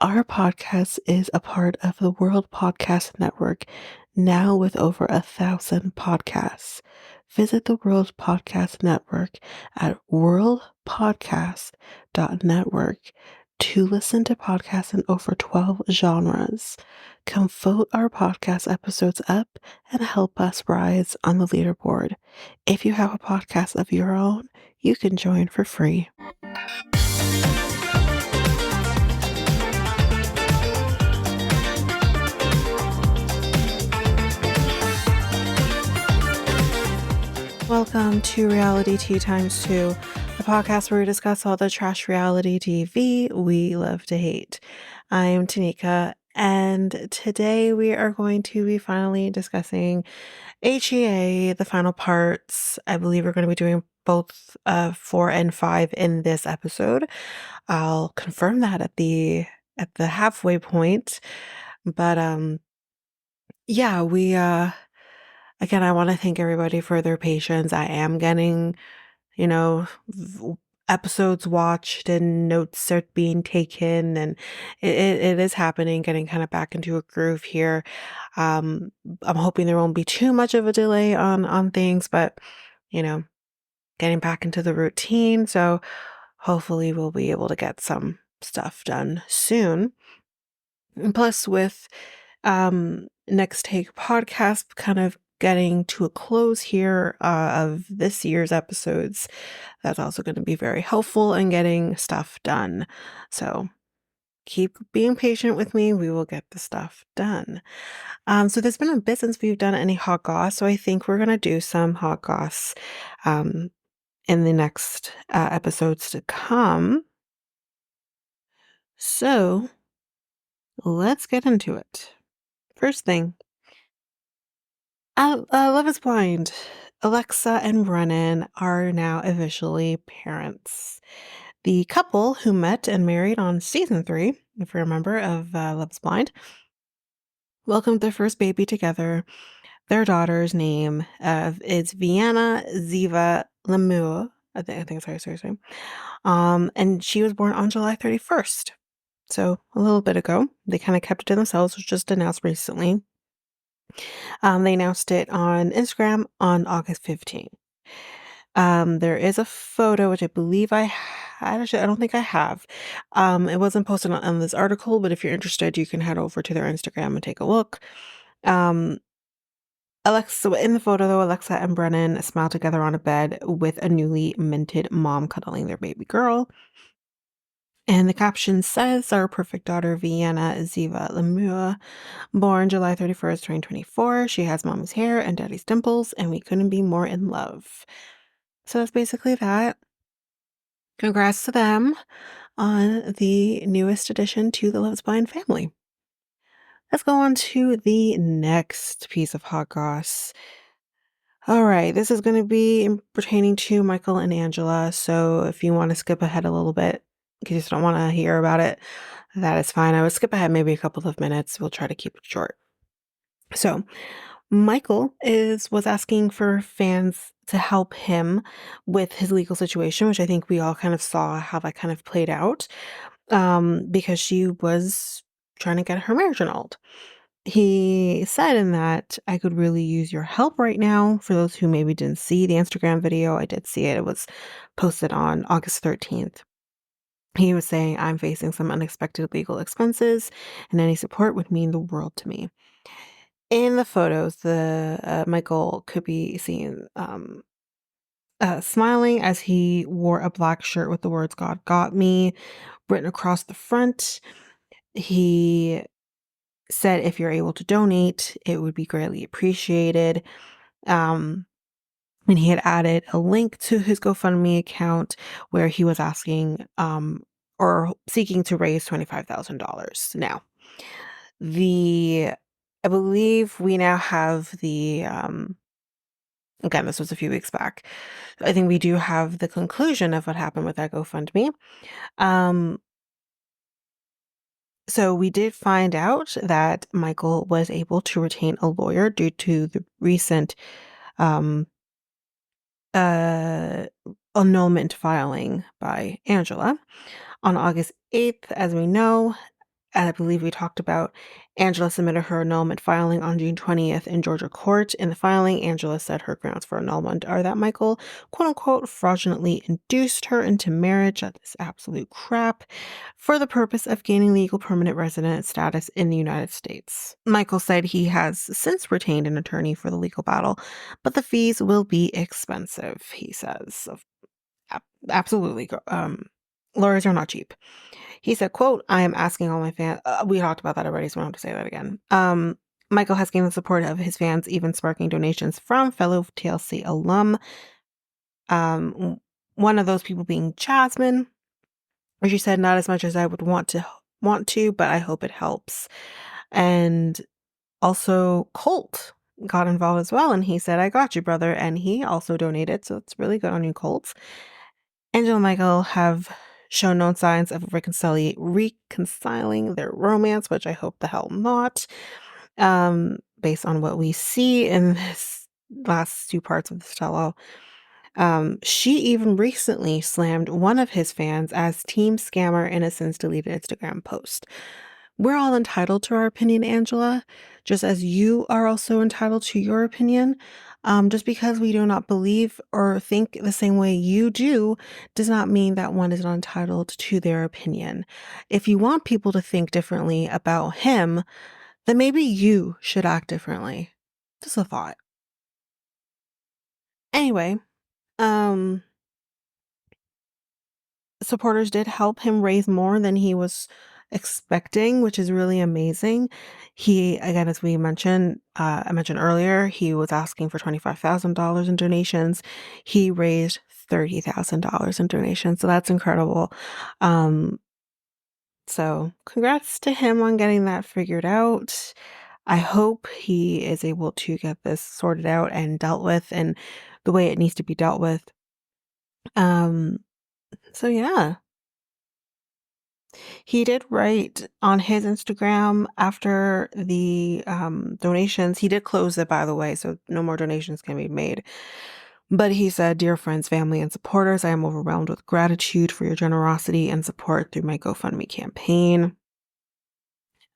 Our podcast is a part of the World Podcast Network, now with over 1,000 podcasts. Visit the World Podcast Network at worldpodcast.network to listen to podcasts in over 12 genres. Come vote our podcast episodes up and help us rise on the leaderboard. If you have a podcast of your own, you can join for free. Welcome to Reality Tea Times 2, the podcast where we discuss all the trash reality TV we love to hate. I'm Tanika, and today we are going to be finally discussing HEA, the final parts. I believe we're going to be doing both 4 and 5 in this episode. I'll confirm that at the halfway point. But yeah, we again, I want to thank everybody for their patience. I am getting, episodes watched and notes are being taken, and it is happening, getting kind of back into a groove here. I'm hoping there won't be too much of a delay on things, but, getting back into the routine. So hopefully we'll be able to get some stuff done soon. And plus with Next Take podcast kind of getting to a close here of this year's episodes, that's also going to be very helpful in getting stuff done. So keep being patient with me. We will get the stuff done. So there's been a bit since we've done any hot goss, so I think we're going to do some hot goss in the next episodes to come. So let's get into it. First thing, Love is Blind. Alexa and Brennan are now officially parents. The couple who met and married on season 3, if you remember, of Love is Blind, welcomed their first baby together. Their daughter's name is Vienna Ziva Lemur. I think it's her serious name. And she was born on July 31st. So a little bit ago. They kind of kept it to themselves. It was just announced recently. They announced it on Instagram on August 15th. There is a photo, which I believe I had. Actually, I don't think I have. It wasn't posted on this article, but if you're interested, you can head over to their Instagram and take a look. Alexa, in the photo, though, Alexa and Brennan smile together on a bed with a newly minted mom cuddling their baby girl. And the caption says, "Our perfect daughter, Vienna Ziva Lemur, born July 31st, 2024. She has mommy's hair and daddy's dimples, and we couldn't be more in love." So that's basically that. Congrats to them on the newest addition to the Love is Blind family. Let's go on to the next piece of hot goss. All right, this is going to be pertaining to Michael and Angela. So if you want to skip ahead a little bit, because you just don't want to hear about it, that is fine. I would skip ahead maybe a couple of minutes. We'll try to keep it short. So Michael was asking for fans to help him with his legal situation, which I think we all kind of saw how that kind of played out, because she was trying to get her marriage annulled. He said in that, "I could really use your help right now." For those who maybe didn't see the Instagram video, I did see it. It was posted on August 13th. He was saying, "I'm facing some unexpected legal expenses, and any support would mean the world to me." In the photos, the Michael could be seen smiling as he wore a black shirt with the words "God got me" written across the front. He said, "If you're able to donate, it would be greatly appreciated." And he had added a link to his GoFundMe account where he was asking or seeking to raise $25,000. Now, I believe we now have again, this was a few weeks back. I think we do have the conclusion of what happened with that GoFundMe. So we did find out that Michael was able to retain a lawyer due to the recent annulment filing by Angela on August 8th. As we know, I believe we talked about, Angela submitted her annulment filing on June 20th in Georgia court. In the filing, Angela said her grounds for annulment are that Michael, quote unquote, fraudulently induced her into marriage, that is absolute crap, for the purpose of gaining legal permanent resident status in the United States. Michael said he has since retained an attorney for the legal battle, but the fees will be expensive, he says. Absolutely. Lawyers are not cheap. He said, quote, I am asking all my fans. We talked about that already, so I don't have to say that again. Michael has gained the support of his fans, even sparking donations from fellow TLC alum. One of those people being Jasmine, where she said, not as much as I would want to, but I hope it helps. And also Colt got involved as well, and he said, I got you, brother. And he also donated, so it's really good on you, Colt. Angela and Michael have shown no signs of reconciling their romance, which I hope the hell not. Based on what we see in this last two parts of the tell-all. She even recently slammed one of his fans as team scammer in a since deleted Instagram post. We're all entitled to our opinion, Angela, just as you are also entitled to your opinion. Just because we do not believe or think the same way you do does not mean that one is not entitled to their opinion. If you want people to think differently about him, then maybe you should act differently. Just a thought. Anyway, supporters did help him raise more than he was expecting, which is really amazing. He, again, as we mentioned, I mentioned earlier, he was asking for $25,000 in donations. He raised $30,000 in donations, so that's incredible. So congrats to him on getting that figured out. I hope he is able to get this sorted out and dealt with in the way it needs to be dealt with. So yeah. He did write on his Instagram after the donations. He did close it, by the way, so no more donations can be made. But he said, Dear friends, family, and supporters, I am overwhelmed with gratitude for your generosity and support through my GoFundMe campaign.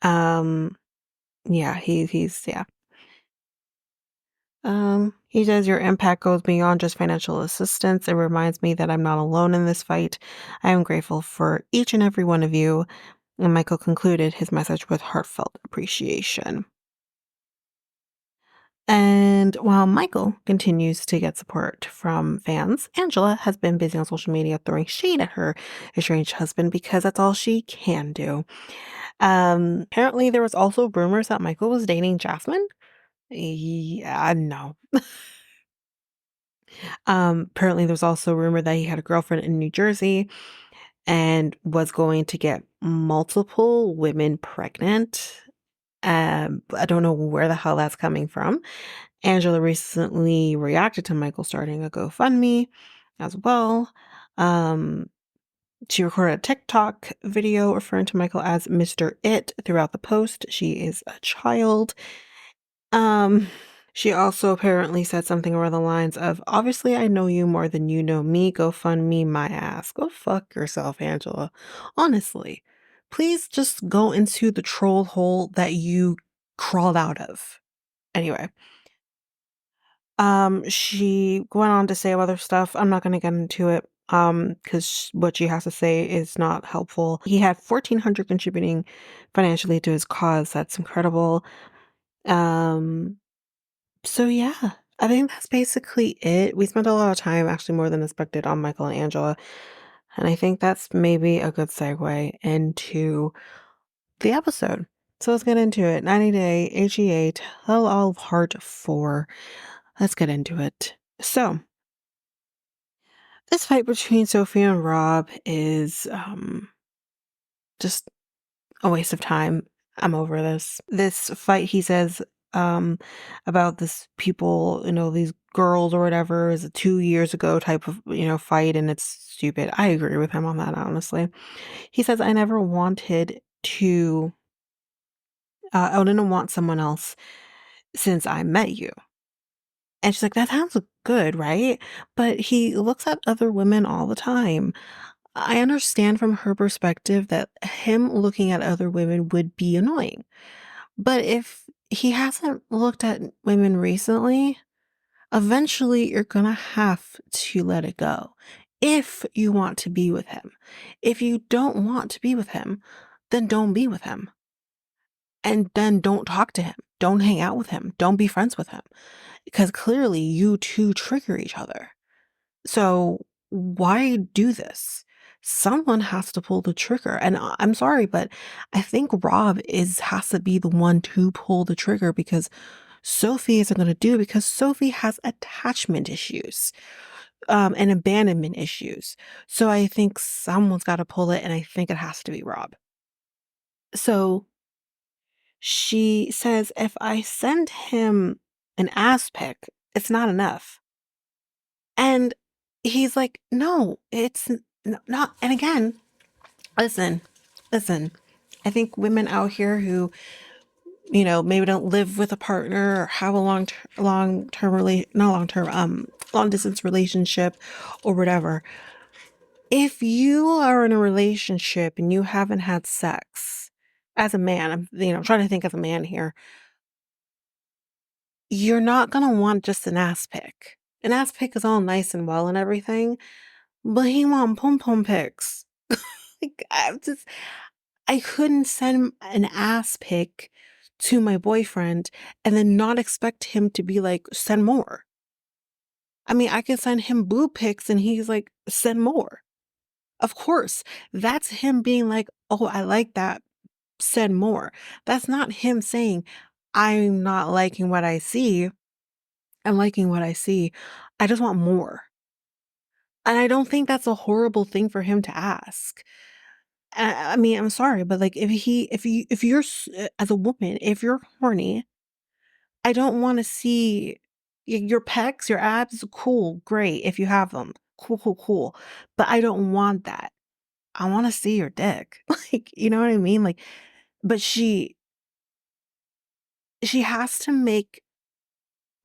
Yeah, he's yeah. He says your impact goes beyond just financial assistance. It reminds me that I'm not alone in this fight. I am grateful for each and every one of you. And Michael concluded his message with heartfelt appreciation. And while Michael continues to get support from fans, Angela has been busy on social media throwing shade at her estranged husband because that's all she can do. Apparently there was also rumors that Michael was dating Jasmine. Yeah, no. Apparently there's also a rumor that he had a girlfriend in New Jersey and was going to get multiple women pregnant. I don't know where the hell that's coming from. Angela recently reacted to Michael starting a GoFundMe as well. She recorded a TikTok video referring to Michael as Mr. It throughout the post. She is a child. She also apparently said something around the lines of, obviously I know you more than you know me. Go fund me my ass. Go fuck yourself, Angela. Honestly, please just go into the troll hole that you crawled out of. Anyway, she went on to say other stuff. I'm not going to get into it because what she has to say is not helpful. He had 1,400 contributing financially to his cause. That's incredible. So yeah, I think that's basically it. We spent a lot of time, actually more than expected, on Michael and Angela. And I think that's maybe a good segue into the episode. So let's get into it. 90-Day HEA Tell All Part 4. Let's get into it. So, this fight between Sophie and Rob is just a waste of time. I'm over this. This fight, he says, about this people, these girls or whatever, is a 2 years ago type of, fight, and it's stupid. I agree with him on that, honestly. He says, I never wanted to, I didn't want someone else since I met you. And she's like, that sounds good, right? But he looks at other women all the time. I understand from her perspective that him looking at other women would be annoying. But if he hasn't looked at women recently, eventually you're gonna have to let it go if you want to be with him. If you don't want to be with him, then don't be with him. And then don't talk to him. Don't hang out with him. Don't be friends with him. Because clearly you two trigger each other. So why do this? Someone has to pull the trigger. And I'm sorry, but I think Rob has to be the one to pull the trigger because Sophie isn't going to do it because Sophie has attachment issues, and abandonment issues. So I think someone's got to pull it, and I think it has to be Rob. So she says, if I send him an ass pic, it's not enough. And he's like, no, it's not. And again, listen, listen. I think women out here who, maybe don't live with a partner or have a long distance relationship or whatever. If you are in a relationship and you haven't had sex as a man, I'm trying to think as a man here, you're not gonna want just an ass pic. An ass pic is all nice and well and everything, but he want pom pom pics. Like, I couldn't send an ass pic to my boyfriend and then not expect him to be like, send more. I mean, I could send him boob pics and he's like, send more. Of course, that's him being like, oh, I like that, send more. That's not him saying, I'm not liking what I see. I'm liking what I see. I just want more. And I don't think that's a horrible thing for him to ask. I mean, I'm sorry, but like if you're as a woman, if you're horny, I don't want to see your pecs, your abs. Cool, great if you have them. Cool, cool, cool. But I don't want that. I want to see your dick. Like, you know what I mean? Like, but she has to make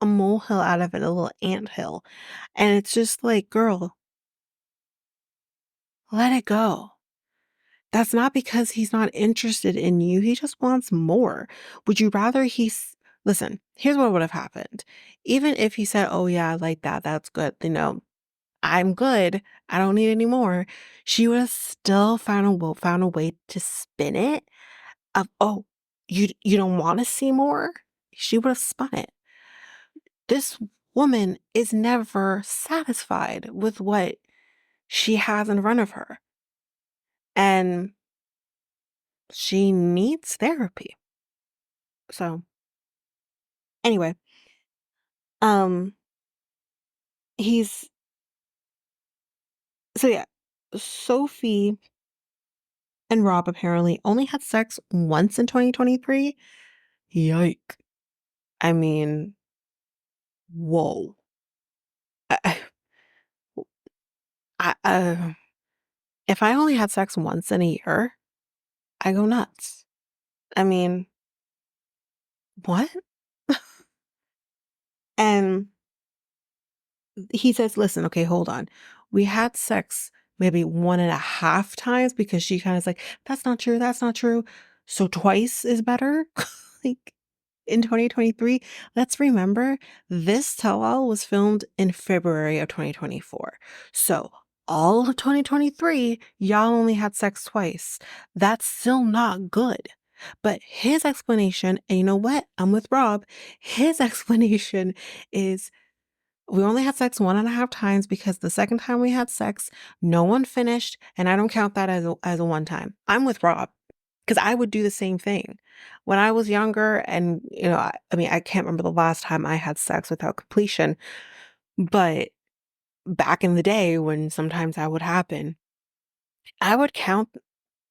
a molehill out of it, a little anthill, and it's just like, girl, let it go. That's not because he's not interested in you, he just wants more. Would you rather listen, here's what would have happened. Even if he said, "Oh, yeah, I like that, that's good," "I'm good, I don't need any more," she would have still found a way to spin it of, "Oh, you don't wanna see more?" She would have spun it. This woman is never satisfied with what she has in front of her, and she needs therapy. So, anyway, um, he's so yeah, Sophie and Rob apparently only had sex once in 2023. Yike. I mean, whoa. I, I, if I only had sex once in a year, I go nuts. I mean, what? And he says, listen, okay, hold on. We had sex maybe 1.5 times because she kind of is like, that's not true. That's not true. So twice is better. Like in 2023, let's remember this tell-all was filmed in February of 2024. So all of 2023, y'all only had sex twice. That's still not good. But his explanation, and you know what? I'm with Rob. His explanation is we only had sex 1.5 times because the second time we had sex, no one finished, and I don't count that as a one time. I'm with Rob because I would do the same thing. When I was younger, and I mean, I can't remember the last time I had sex without completion, but back in the day when sometimes that would happen, I would count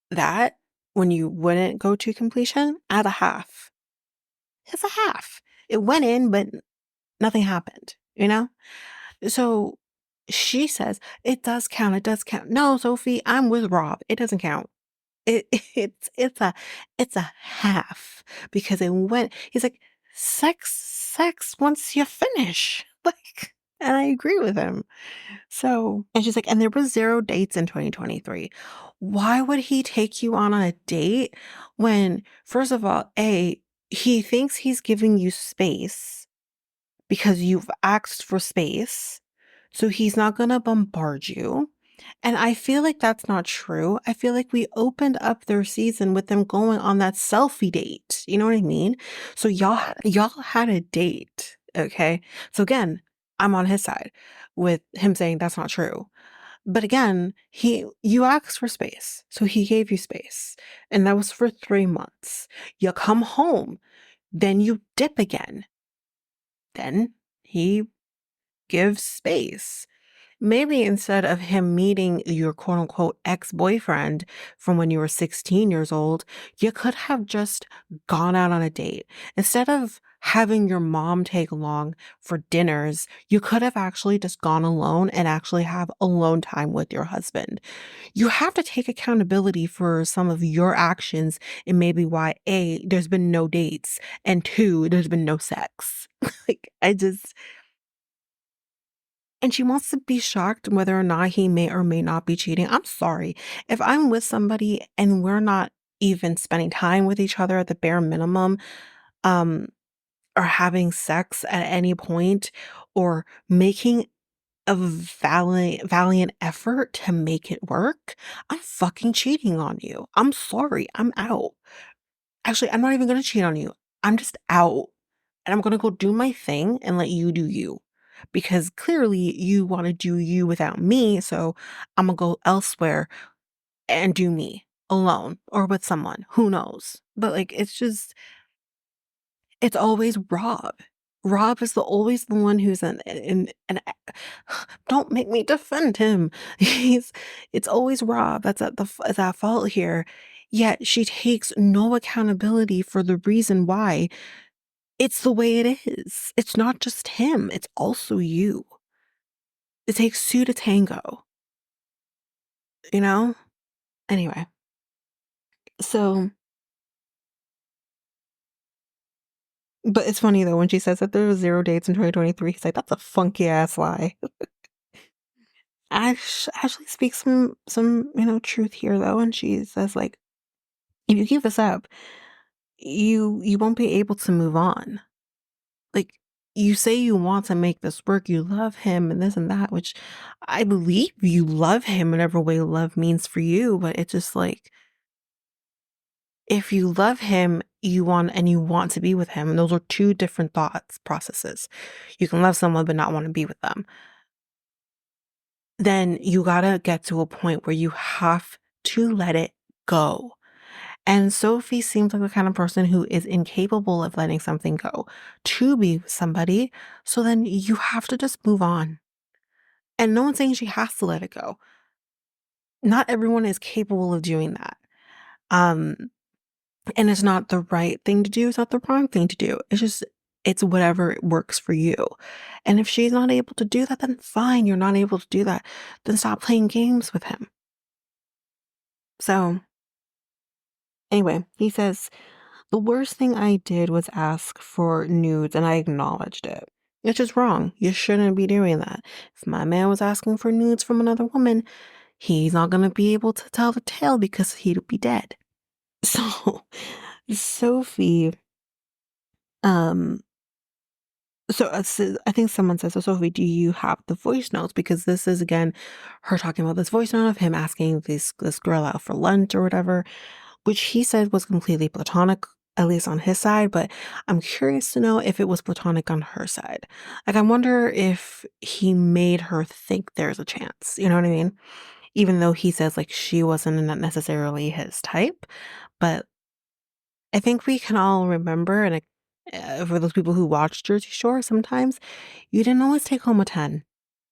that when you wouldn't go to completion as a half. It's a half. It went in, but nothing happened, you know? So she says, "It does count, it does count." No, Sophie, I'm with Rob. It doesn't count. It it's a half because it went he's like, sex once you finish." Like, And I agree with him. So, and she's like, and there was 0 dates in 2023. Why would he take you on a date when, first of all, A, he thinks he's giving you space because you've asked for space. So he's not going to bombard you. And I feel like that's not true. I feel like we opened up their season with them going on that selfie date. You know what I mean? So y'all had a date, okay? So again, I'm on his side with him saying that's not true. But again, you asked for space. So he gave you space. And that was for 3 months. You come home, then you dip again. Then he gives space. Maybe instead of him meeting your quote unquote ex-boyfriend from when you were 16 years old, you could have just gone out on a date. Instead of having your mom take along for dinners, you could have actually just gone alone and actually have alone time with your husband. You have to take accountability for some of your actions and maybe why A, there's been no dates, and two, there's been no sex. Like, and she wants to be shocked whether or not he may or may not be cheating. I'm sorry. If I'm with somebody and we're not even spending time with each other at the bare minimum, um, or having sex at any point, or making a valiant effort to make it work, I'm fucking cheating on you. I'm sorry. I'm out. Actually, I'm not even gonna cheat on you. I'm just out, and I'm gonna go do my thing and let you do you. Because clearly you wanna do you without me, so Imma go elsewhere and do me alone or with someone, who knows? But, like, it's always Rob. Rob is always the one who's an don't make me defend him. It's always Rob that's is at fault here, yet she takes no accountability for the reason why it's the way it is. It's not just him, it's also you. It takes 2 to tango, you know? Anyway, so but it's funny though when she says that there was 0 dates in 2023, he's like, "That's a funky ass lie." Ashley speaks some truth here though, and she says like, "If you keep this up, you won't be able to move on." Like, you say you want to make this work, you love him and this and that, which I believe you love him whatever way love means for you, but it's just like, if you love him, you want to be with him, and those are 2 different thoughts processes. You can love someone but not wanna be with them. Then you gotta get to a point where you have to let it go. And Sophie seems like the kind of person who is incapable of letting something go to be with somebody. So then you have to just move on. And no one's saying she has to let it go. Not everyone is capable of doing that. Um, and it's not the right thing to do. It's not the wrong thing to do. It's whatever works for you. And if she's not able to do that, then fine, you're not able to do that. Then stop playing games with him. So anyway, he says, the worst thing I did was ask for nudes and I acknowledged it. It's just wrong. You shouldn't be doing that. If my man was asking for nudes from another woman, he's not going to be able to tell the tale because he'd be dead. So, Sophie, um, so I think someone says, so Sophie, do you have the voice notes? Because this is again her talking about this voice note of him asking this girl out for lunch or whatever, which he said was completely platonic, at least on his side, but I'm curious to know if it was platonic on her side. Like, I wonder if he made her think there's a chance, you know what I mean? Even though he says, like, she wasn't necessarily his type, but I think we can all remember, and for those people who watch Jersey Shore, sometimes you didn't always take home a 10.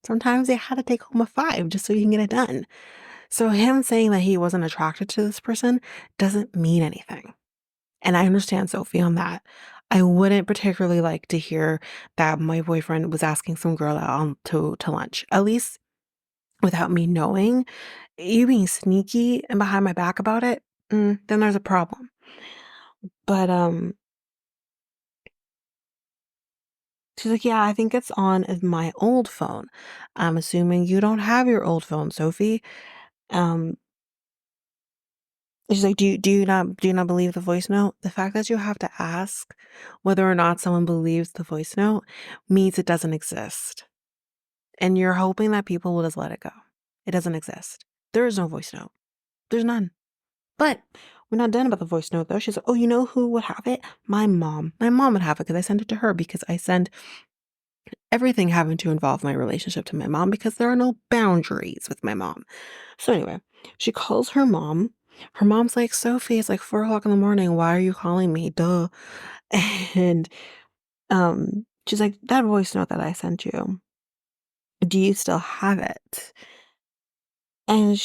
Sometimes you had to take home a 5 just so you can get it done. So him saying that he wasn't attracted to this person doesn't mean anything. And I understand Sophie on that. I wouldn't particularly like to hear that my boyfriend was asking some girl out to lunch, at least without me knowing. You being sneaky and behind my back about it, then there's a problem. But She's like, "Yeah, I think it's on my old phone. I'm assuming you don't have your old phone, Sophie." Um, she's like, "Do you not believe the voice note? The fact that you have to ask whether or not someone believes the voice note means it doesn't exist. And you're hoping that people will just let it go. It doesn't exist. There is no voice note. There's none." But we're not done about the voice note though. She's like, "Oh, you know who would have it? My mom. My mom would have it because I sent it to her because I send everything having to involve my relationship to my mom because there are no boundaries with my mom." So anyway, she calls her mom. Her mom's like, "Sophie, it's like 4 o'clock in the morning. Why are you calling me? Duh." And she's like, "That voice note that I sent you, do you still have it?" And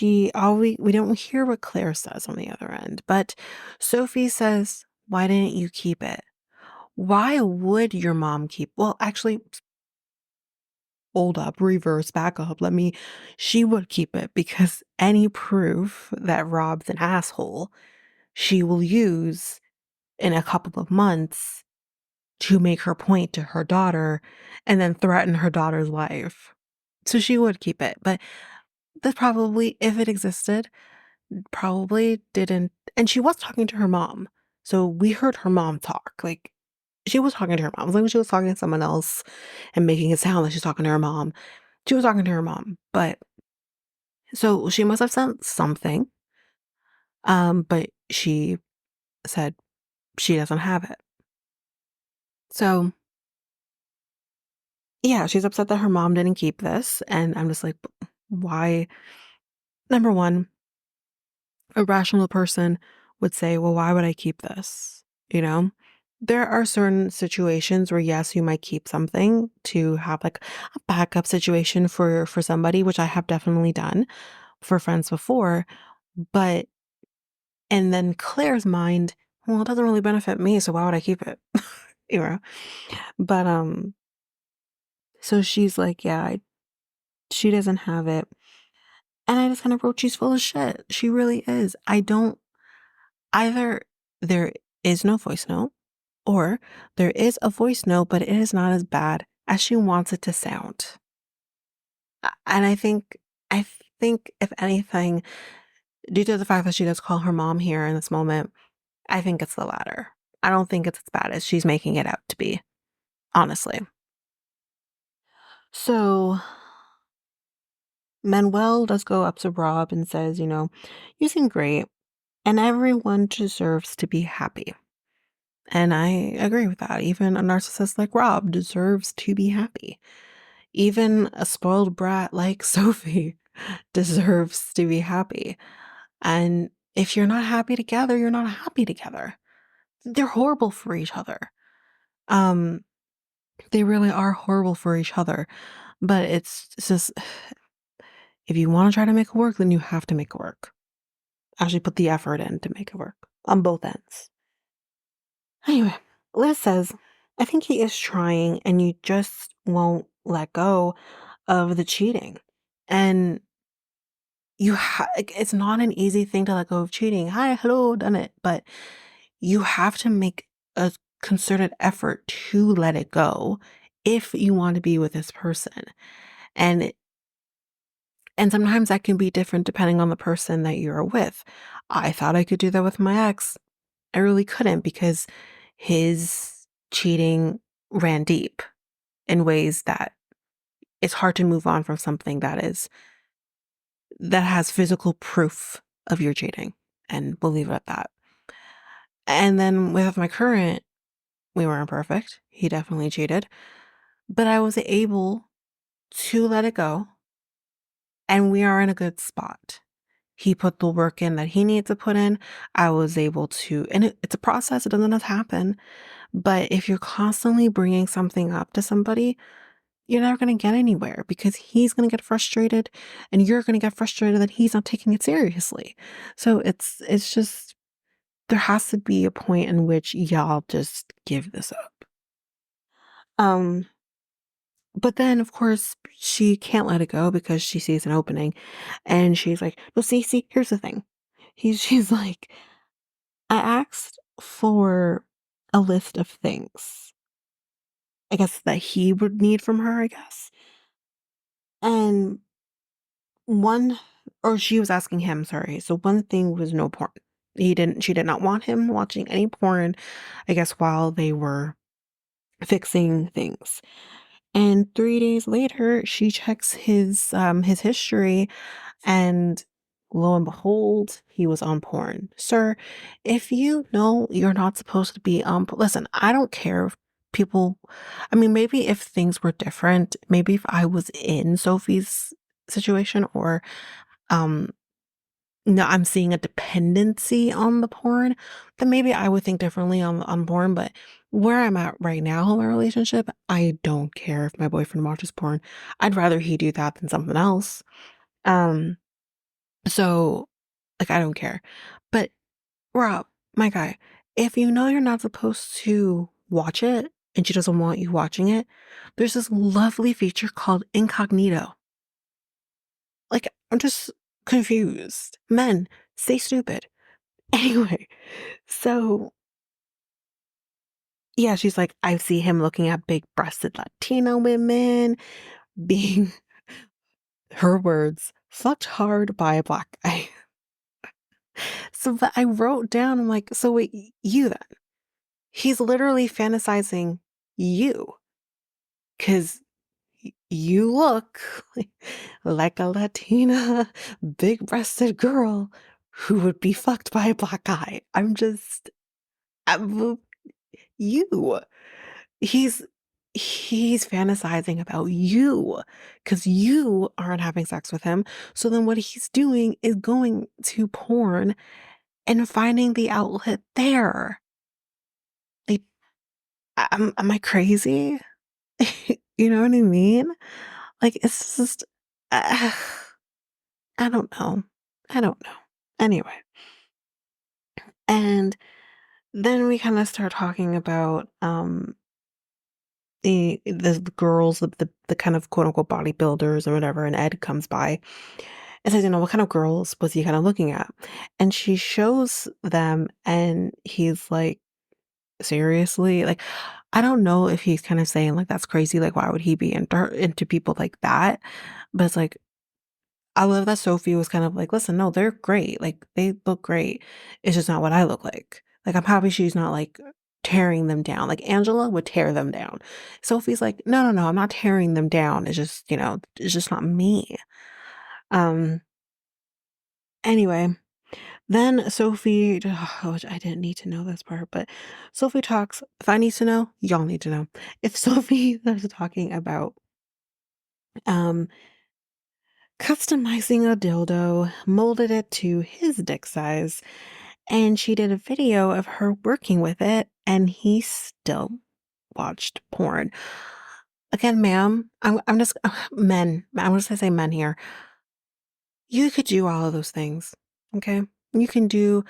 we don't hear what Claire says on the other end, but Sophie says, "Why didn't you keep it? Why would your mom keep?" Well, actually, hold up, reverse, back up. She would keep it because any proof that Rob's an asshole, she will use in a couple of months to make her point to her daughter and then threaten her daughter's life. So she would keep it. But that probably, if it existed, probably didn't. And she was talking to her mom. So we heard her mom talk. Like, she was talking to her mom. It was like when she was talking to someone else and making it sound like she's talking to her mom. She was talking to her mom. But so she must have sent something. But she said she doesn't have it. So yeah, she's upset that her mom didn't keep this. And I'm just like, why? Number one, a rational person would say, well, why would I keep this? You know, there are certain situations where, yes, you might keep something to have like a backup situation for somebody, which I have definitely done for friends before. But, and then Claire's mind, well, it doesn't really benefit me, so why would I keep it? You know, but, so she's like, yeah, she doesn't have it. And I just kind of wrote, she's full of shit. She really is. I don't, either there is no voice note, or there is a voice note, but it is not as bad as she wants it to sound. And I think if anything, due to the fact that she does call her mom here in this moment, I think it's the latter. I don't think it's as bad as she's making it out to be, honestly. So Manuel does go up to Rob and says, "You seem great, and everyone deserves to be happy." And I agree with that. Even a narcissist like Rob deserves to be happy. Even a spoiled brat like Sophie deserves to be happy. And if you're not happy together, you're not happy together. They're horrible for each other. Um, they really are horrible for each other. But it's just, if you want to try to make it work, then you have to make it work. Actually put the effort in to make it work on both ends. Anyway, Liz says, "I think he is trying and you just won't let go of the cheating." And it's not an easy thing to let go of cheating. Hi, hello, done it. But you have to make a concerted effort to let it go if you want to be with this person. And and sometimes that can be different depending on the person that you're with. I thought I could do that with my ex. I really couldn't because his cheating ran deep in ways that it's hard to move on from something that has physical proof of your cheating. And we'll leave it at that. And then with my current, we weren't perfect. He definitely cheated. But I was able to let it go. And we are in a good spot. He put the work in that he needed to put in. I was able to, and it's a process. It doesn't just happen. But if you're constantly bringing something up to somebody, you're never going to get anywhere because he's going to get frustrated and you're going to get frustrated that he's not taking it seriously. So it's just, there has to be a point in which y'all just give this up. Um, but then of course she can't let it go because she sees an opening and she's like, "No, see, here's the thing." She's like, "I asked for a list of things I guess, that he would need from her, I guess. And one, or she was asking him, sorry. So one thing was no porn. She did not want him watching any porn, I guess, while they were fixing things. And 3 days later, she checks his history, and lo and behold, he was on porn. Sir, if you know you're not supposed to be on, listen, I don't care if people, I mean, maybe if things were different, maybe if I was in Sophie's situation, or um no, I'm seeing a dependency on the porn, then maybe I would think differently on porn. But where I'm at right now in my relationship, I don't care if my boyfriend watches porn. I'd rather he do that than something else. Um, so like, I don't care. But Rob, my guy, if you know you're not supposed to watch it and she doesn't want you watching it, there's this lovely feature called incognito. Like, I'm just confused. Men, stay stupid. Anyway, so yeah, she's like, I see him looking at big breasted Latino women being, her words, fucked hard by a black guy. So but I wrote down, I'm like, so wait, you then? He's literally fantasizing you, because you look like a Latina, big breasted girl who would be fucked by a black guy. I'm, you. He's he's fantasizing about you because you aren't having sex with him. So then what he's doing is going to porn and finding the outlet there. Like, am I crazy? You know what I mean? Like, it's just, uh, I don't know. I don't know. Anyway, and then we kind of start talking about the girls, the kind of quote unquote bodybuilders or whatever, and Ed comes by and says, what kind of girls was he kind of looking at? And she shows them, and he's like, seriously? Like, I don't know if he's kind of saying like that's crazy, like why would he be into people like that? But it's like, I love that Sophie was kind of like, listen, no, they're great. Like, they look great. It's just not what I look like. Like, I'm happy she's not like tearing them down. Like, Angela would tear them down. Sophie's like, no, no, no, I'm not tearing them down. It's just, it's just not me. Um, anyway, then Sophie, which I didn't need to know this part, but Sophie talks. If I need to know, y'all need to know. If Sophie starts talking about, um, customizing a dildo, molded it to his dick size, and she did a video of her working with it, and he still watched porn. Again, ma'am, I'm just, men, I'm just gonna say men here. You could do all of those things, okay? You can do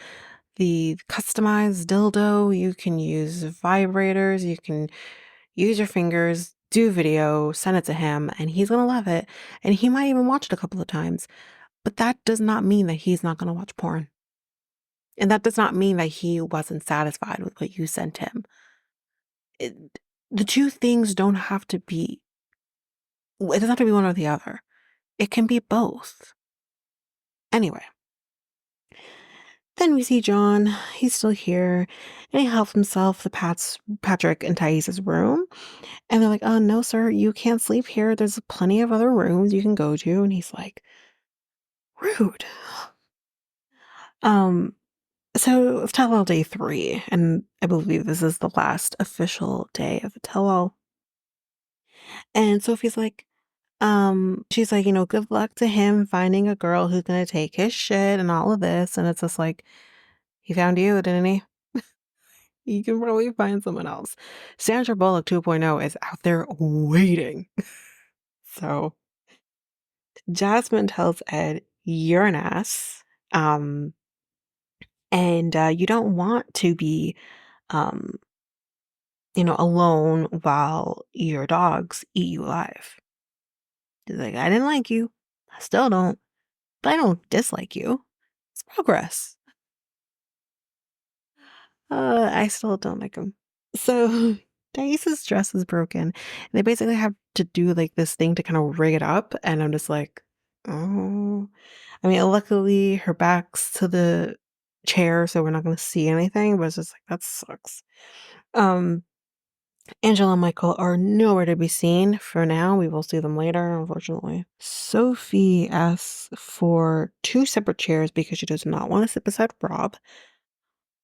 the customized dildo, you can use vibrators, you can use your fingers, do video, send it to him, and he's gonna love it. And he might even watch it a couple of times. But that does not mean that he's not going to watch porn. And that does not mean that he wasn't satisfied with what you sent him. It, the two things don't have to be, it doesn't have to be one or the other. It can be both. Anyway, then we see John. He's still here, and he helps himself to Patrick and Thais' room. And they're like, oh, no, sir, you can't sleep here. There's plenty of other rooms you can go to. And he's like, rude. Um, So it's tell-all day 3, and I believe this is the last official day of the tell-all. And Sophie's like, she's like, good luck to him finding a girl who's gonna take his shit and all of this. And it's just like, he found you, didn't he? You can probably find someone else. Sandra Bullock 2.0 is out there waiting. So Jasmine tells Ed, you're an ass. And you don't want to be um alone while your dogs eat you alive. He's like, I didn't like you. I still don't. But I don't dislike you. It's progress. I still don't like him. So Thais' dress is broken. And they basically have to do like this thing to kind of rig it up. And I'm just like, oh. I mean, luckily her back's to the chair, so we're not going to see anything, but it's just like, that sucks. Um, Angela and Michael are nowhere to be seen for now. We will see them later, unfortunately. Sophie asks for two separate chairs because she does not want to sit beside Rob.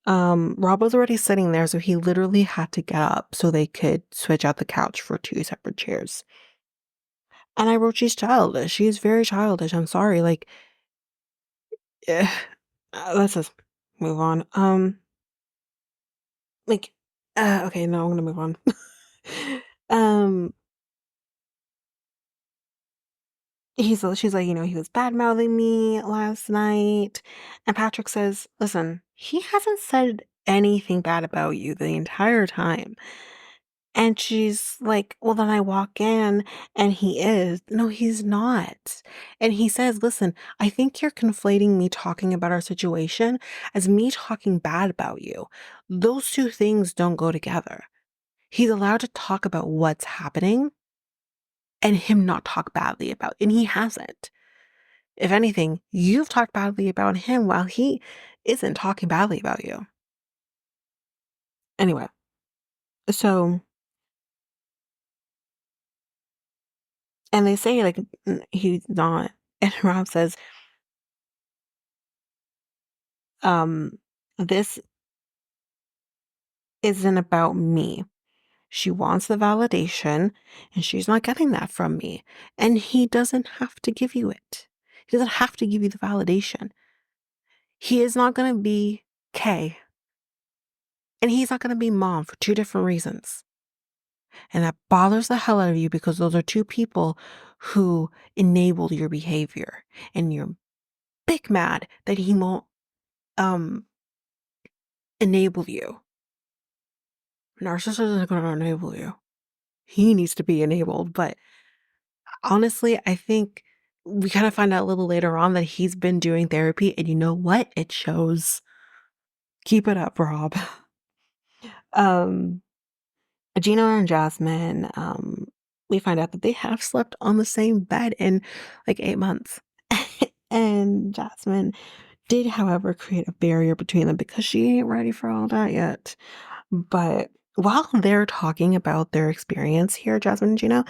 Rob was already sitting there, so he literally had to get up so they could switch out the couch for two separate chairs. And I wrote, she's childish. She's very childish. I'm sorry. Like, eh, let's just move on. Like, okay, no, I'm gonna move on. um, she's like, he was bad mouthing me last night, and Patrick says, listen, he hasn't said anything bad about you the entire time. And she's like, well, then I walk in and he is. No, he's not. And he says, listen, I think you're conflating me talking about our situation as me talking bad about you. Those two things don't go together. He's allowed to talk about what's happening and him not talk badly about, and he hasn't. If anything, you've talked badly about him while he isn't talking badly about you. Anyway, so, and they say, like, he's not. And Rob says, um, this isn't about me. She wants the validation, and she's not getting that from me. And he doesn't have to give you it. He doesn't have to give you the validation. He is not going to be Kay, and he's not going to be mom for two different reasons. And that bothers the hell out of you because those are two people who enabled your behavior. And you're big mad that he won't enable you. Narcissist isn't going to enable you. He needs to be enabled. But honestly, I think we kind of find out a little later on that he's been doing therapy. And you know what? It shows. Keep it up, Rob. um, Gina and Jasmine, we find out that they have slept on the same bed in like 8 months. And Jasmine did, however, create a barrier between them because she ain't ready for all that yet. But while they're talking about their experience here, Jasmine and Gina,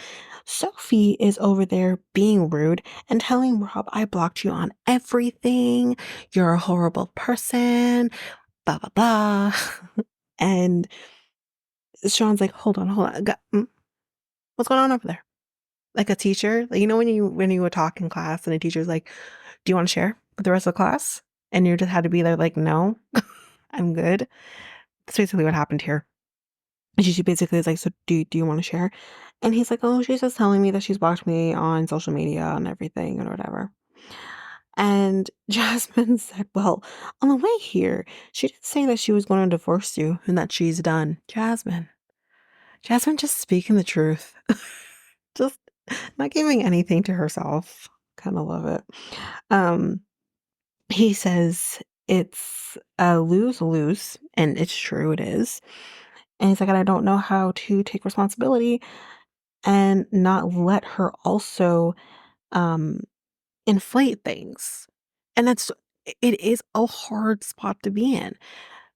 Sophie is over there being rude and telling Rob, I blocked you on everything. You're a horrible person, blah, blah, blah. And Sean's like, hold on. What's going on over there? Like a teacher, like, when you would talk in class and a teacher's like, do you want to share with the rest of the class? And you just had to be there like, no, I'm good. That's basically what happened here. And she basically is like, so do you want to share? And he's like, oh, she's just telling me that she's blocked me on social media and everything and whatever. And Jasmine said, well, on the way here, she did say that she was going to divorce you and that she's done. Jasmine just speaking the truth. Just not giving anything to herself. Kind of love it. He says it's a lose-lose, and it's true, it is. And he's like, and I don't know how to take responsibility and not let her also um inflate things. And it is a hard spot to be in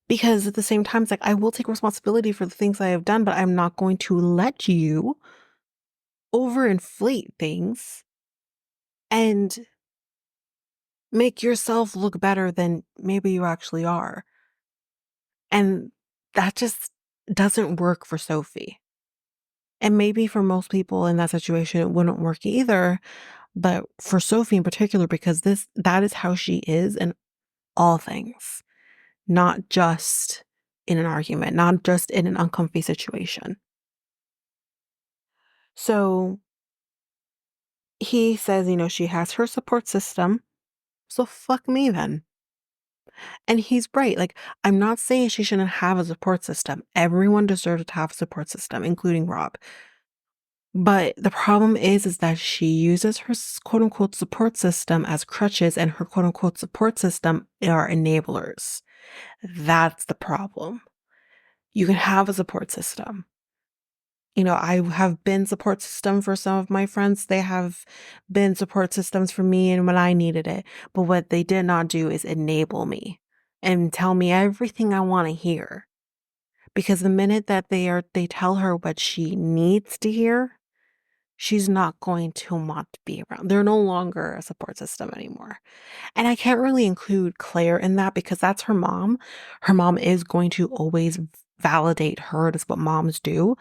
because at the same time, it's like, I will take responsibility for the things I have done, but I'm not going to let you overinflate things and make yourself look better than maybe you actually are. And that just doesn't work for Sophie. And maybe for most people in that situation, it wouldn't work either. But for Sophie in particular, because that is how she is in all things, not just in an argument, not just in an uncomfy situation. So he says, she has her support system. So fuck me then. And he's right. Like, I'm not saying she shouldn't have a support system. Everyone deserves to have a support system, including Rob. But the problem is that she uses her quote unquote support system as crutches, and her quote unquote support system are enablers. That's the problem. You can have a support system, I have been support system for some of my friends. They have been support systems for me and when I needed it. But what they did not do is enable me and tell me everything I want to hear. Because the minute that they tell her what she needs to hear, she's not going to want to be around. They're no longer a support system anymore. And I can't really include Claire in that because that's her mom. Her mom is going to always validate her. That's what moms do.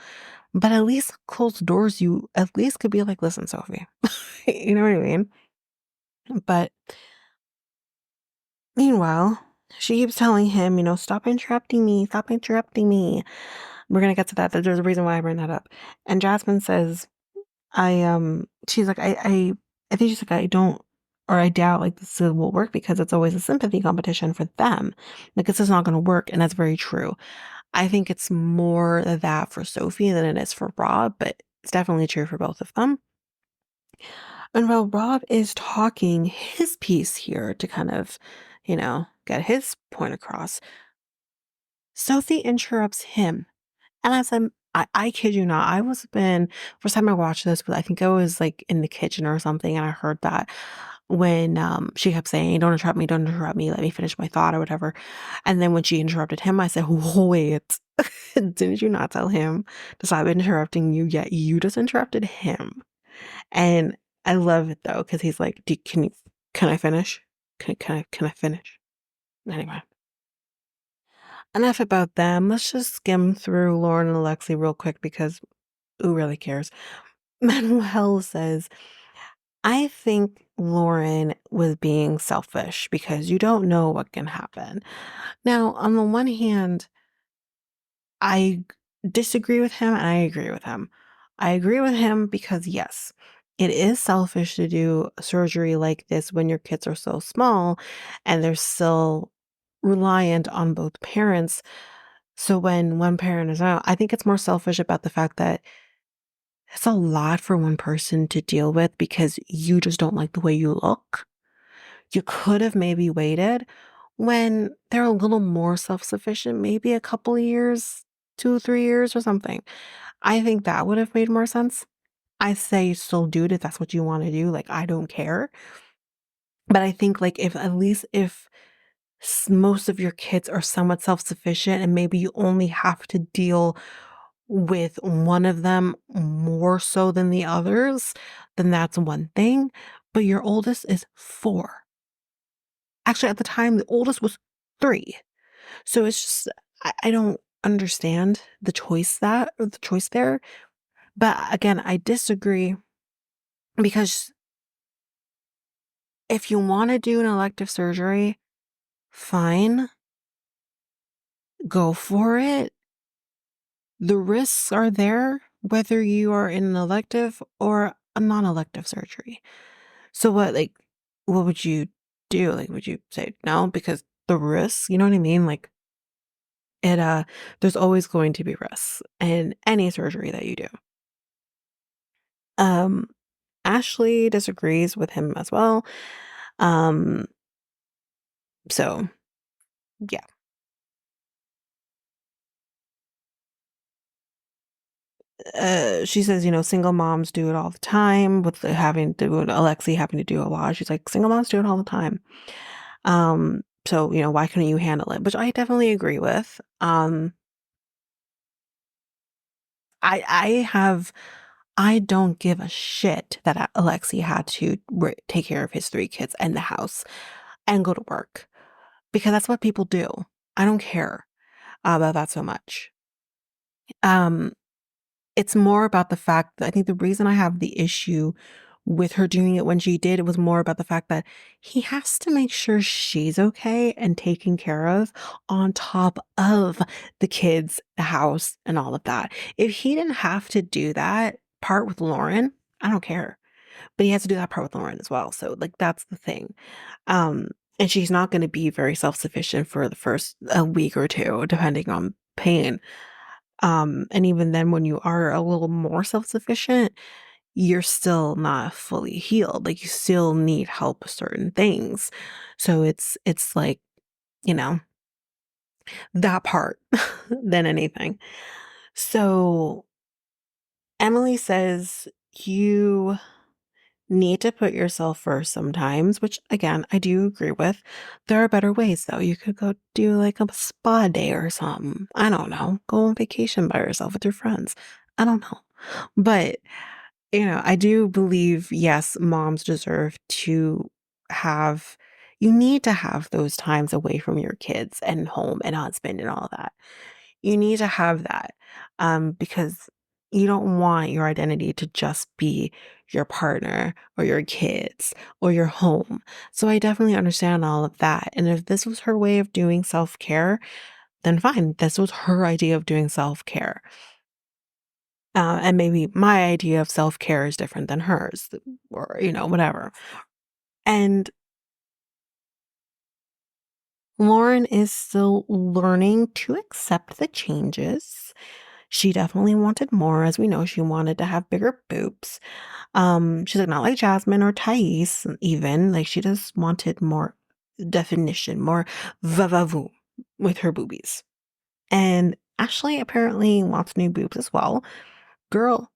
But at least closed doors, you at least could be like, listen, Sophie. You know what I mean? But meanwhile, she keeps telling him, stop interrupting me, stop interrupting me. We're gonna get to that. There's a reason why I bring that up. And Jasmine says, she's like, I think she's like, I don't, or I doubt like this will work because it's always a sympathy competition for them. Like this is not gonna work, and that's very true. I think it's more of that for Sophie than it is for Rob, but it's definitely true for both of them. And while Rob is talking his piece here to kind of, get his point across, Sophie interrupts him. And as I kid you not, first time I watched this, but I think I was like in the kitchen or something, and I heard that when she kept saying, don't interrupt me, let me finish my thought or whatever. And then when she interrupted him, I said, wait, didn't you not tell him to stop interrupting you yet? You just interrupted him. And I love it though, because he's like, can I finish? Can I finish? Anyway, enough about them. Let's just skim through Lauren and Alexei real quick because who really cares? Manuel says, I think Loren was being selfish because you don't know what can happen. Now, on the one hand, I disagree with him and I agree with him. I agree with him because, yes, it is selfish to do surgery like this when your kids are so small and they're still reliant on both parents. So when one parent is out, I think it's more selfish about the fact that it's a lot for one person to deal with because you just don't like the way you look. You could have maybe waited when they're a little more self-sufficient, maybe a couple years, 2, 3 years or something. I think that would have made more sense. I say still do it if that's what you wanna do, like, I don't care. But I think, like, if at least if most of your kids are somewhat self-sufficient and maybe you only have to deal with one of them more so than the others, then that's one thing. But your oldest is 4. Actually, at the time, the oldest was 3. So it's just I don't understand the choice there. But again, I disagree because if you want to do an elective surgery, fine, go for it. The risks are there whether you are in an elective or a non-elective surgery. So what would you do? Like, would you say no because the risks, you know what I mean? Like there's always going to be risks in any surgery that you do. Um, Ashley disagrees with him as well. Um, so yeah. She says, single moms do it all the time with Alexei having to do a lot. She's like, single moms do it all the time. So, why couldn't you handle it? Which I definitely agree with. I have I don't give a shit that Alexei had to take care of his 3 kids and the house and go to work because that's what people do. I don't care about that so much. Um, it's more about the fact that I think the reason I have the issue with her doing it when she did, it was more about the fact that he has to make sure she's okay and taken care of on top of the kids, the house, and all of that. If he didn't have to do that part with Loren, I don't care. But he has to do that part with Loren as well. So like that's the thing. Um, and she's not going to be very self-sufficient for the first a week or two, depending on pain. And even then when you are a little more self-sufficient, you're still not fully healed. Like you still need help with certain things. So it's like, you know, that part than anything. So Emily says you need to put yourself first sometimes, which again, I do agree with. There are better ways though. You could go do like a spa day or something. I don't know. Go on vacation by yourself with your friends. I don't know. But, I do believe, yes, moms deserve to have, you need to have those times away from your kids and home and husband and all that. You need to have that, because you don't want your identity to just be your partner or your kids or your home. So I definitely understand all of that. And if this was her way of doing self-care, then fine. This was her idea of doing self-care. And maybe my idea of self-care is different than hers, or, whatever. And Loren is still learning to accept the changes. She definitely wanted more. As we know, she wanted to have bigger boobs. She's like, not like Jasmine or Thais, even. Like, she just wanted more definition, more va-va-voom with her boobies. And Ashley apparently wants new boobs as well. Girl,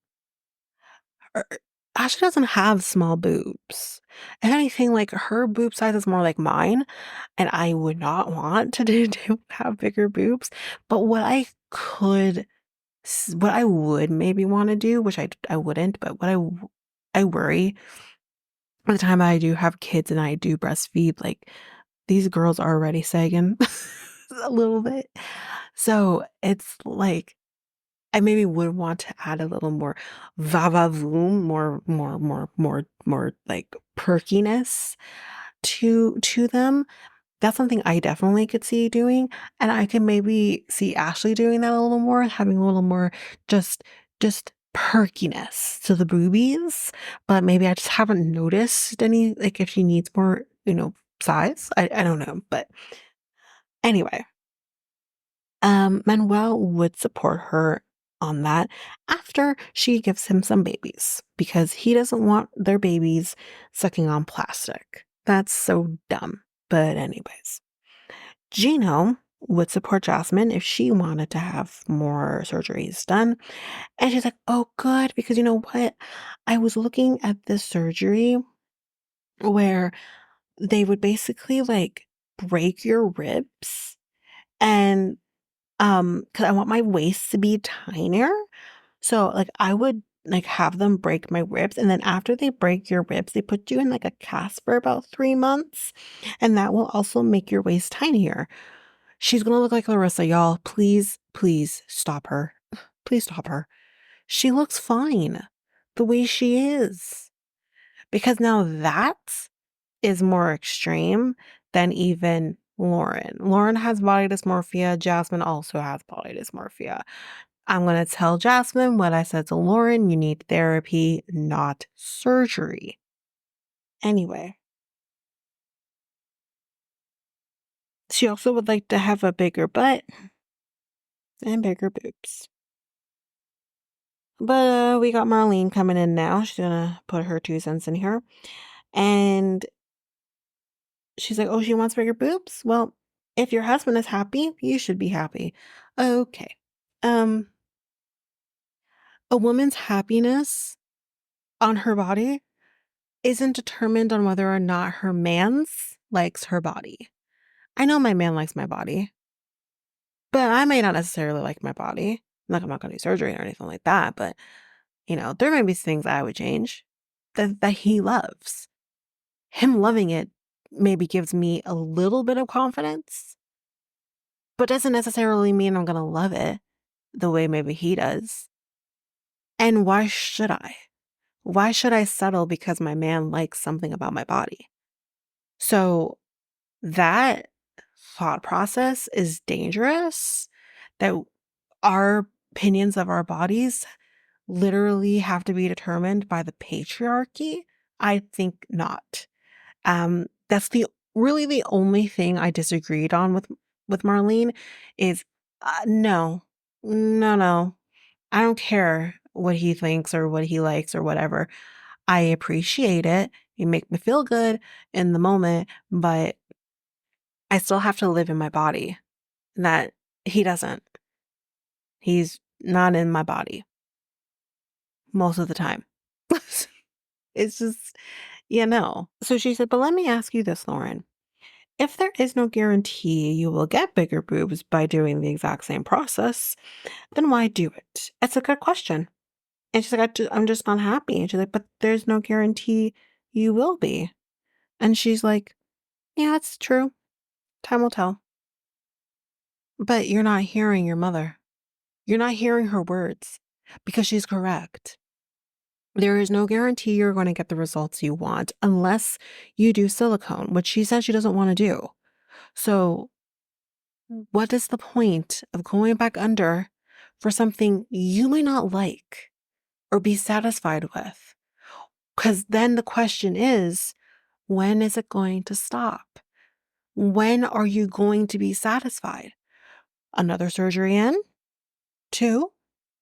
Ashley doesn't have small boobs. If anything, like, her boob size is more like mine, and I would not want to have bigger boobs. But what I would maybe want to do, which I wouldn't, but I worry by the time I do have kids and I do breastfeed, like, these girls are already sagging a little bit. So it's like I maybe would want to add a little more va-va-voom, more like perkiness to them. That's something I definitely could see doing, and I can maybe see Ashley doing that a little more, having a little more just just perkiness to the boobies, but maybe I just haven't noticed any, like, if she needs more, size. I don't know, but anyway, Manuel would support her on that after she gives him some babies because he doesn't want their babies sucking on plastic. That's so dumb. But anyways. Gino would support Jasmine if she wanted to have more surgeries done. And she's like, oh, good, because you know what? I was looking at this surgery where they would basically like break your ribs and because I want my waist to be tinier. So like I would like have them break my ribs and then after they break your ribs, they put you in like a cast for about 3 months. And that will also make your waist tinier. She's gonna look like Larissa, y'all. Please, please stop her. Please stop her. She looks fine the way she is. Because now that is more extreme than even Loren. Loren has body dysmorphia. Jasmine also has body dysmorphia. I'm gonna tell Jasmine what I said to Loren. You need therapy, not surgery. Anyway, she also would like to have a bigger butt and bigger boobs. But we got Marlene coming in now. She's gonna put her 2 cents in here. And she's like, oh, she wants bigger boobs? Well, if your husband is happy, you should be happy. Okay. Um, a woman's happiness on her body isn't determined on whether or not her man's likes her body. I know my man likes my body, but I may not necessarily like my body. Like, I'm not gonna do surgery or anything like that, but there may be things I would change that he loves. Him loving it maybe gives me a little bit of confidence, but doesn't necessarily mean I'm gonna love it the way maybe he does. And why should I? Why should I settle because my man likes something about my body? So that thought process is dangerous, that our opinions of our bodies literally have to be determined by the patriarchy. I think not. That's the only thing I disagreed on with Marlene is no, no, no. I don't care what he thinks or what he likes or whatever. I appreciate it. You make me feel good in the moment, but I still have to live in my body. That he doesn't. He's not in my body. most of the time. It's just, So she said, but let me ask you this, Loren. If there is no guarantee you will get bigger boobs by doing the exact same process, then why do it? It's a good question. And she's like, I'm just not happy. And she's like, but there's no guarantee you will be. And she's like, yeah, it's true. Time will tell. But you're not hearing your mother. You're not hearing her words because she's correct. There is no guarantee you're going to get the results you want unless you do silicone, which she says she doesn't want to do. So, what is the point of going back under for something you may not like or be satisfied with? Because then the question is, when is it going to stop? When are you going to be satisfied? Another surgery in? 2?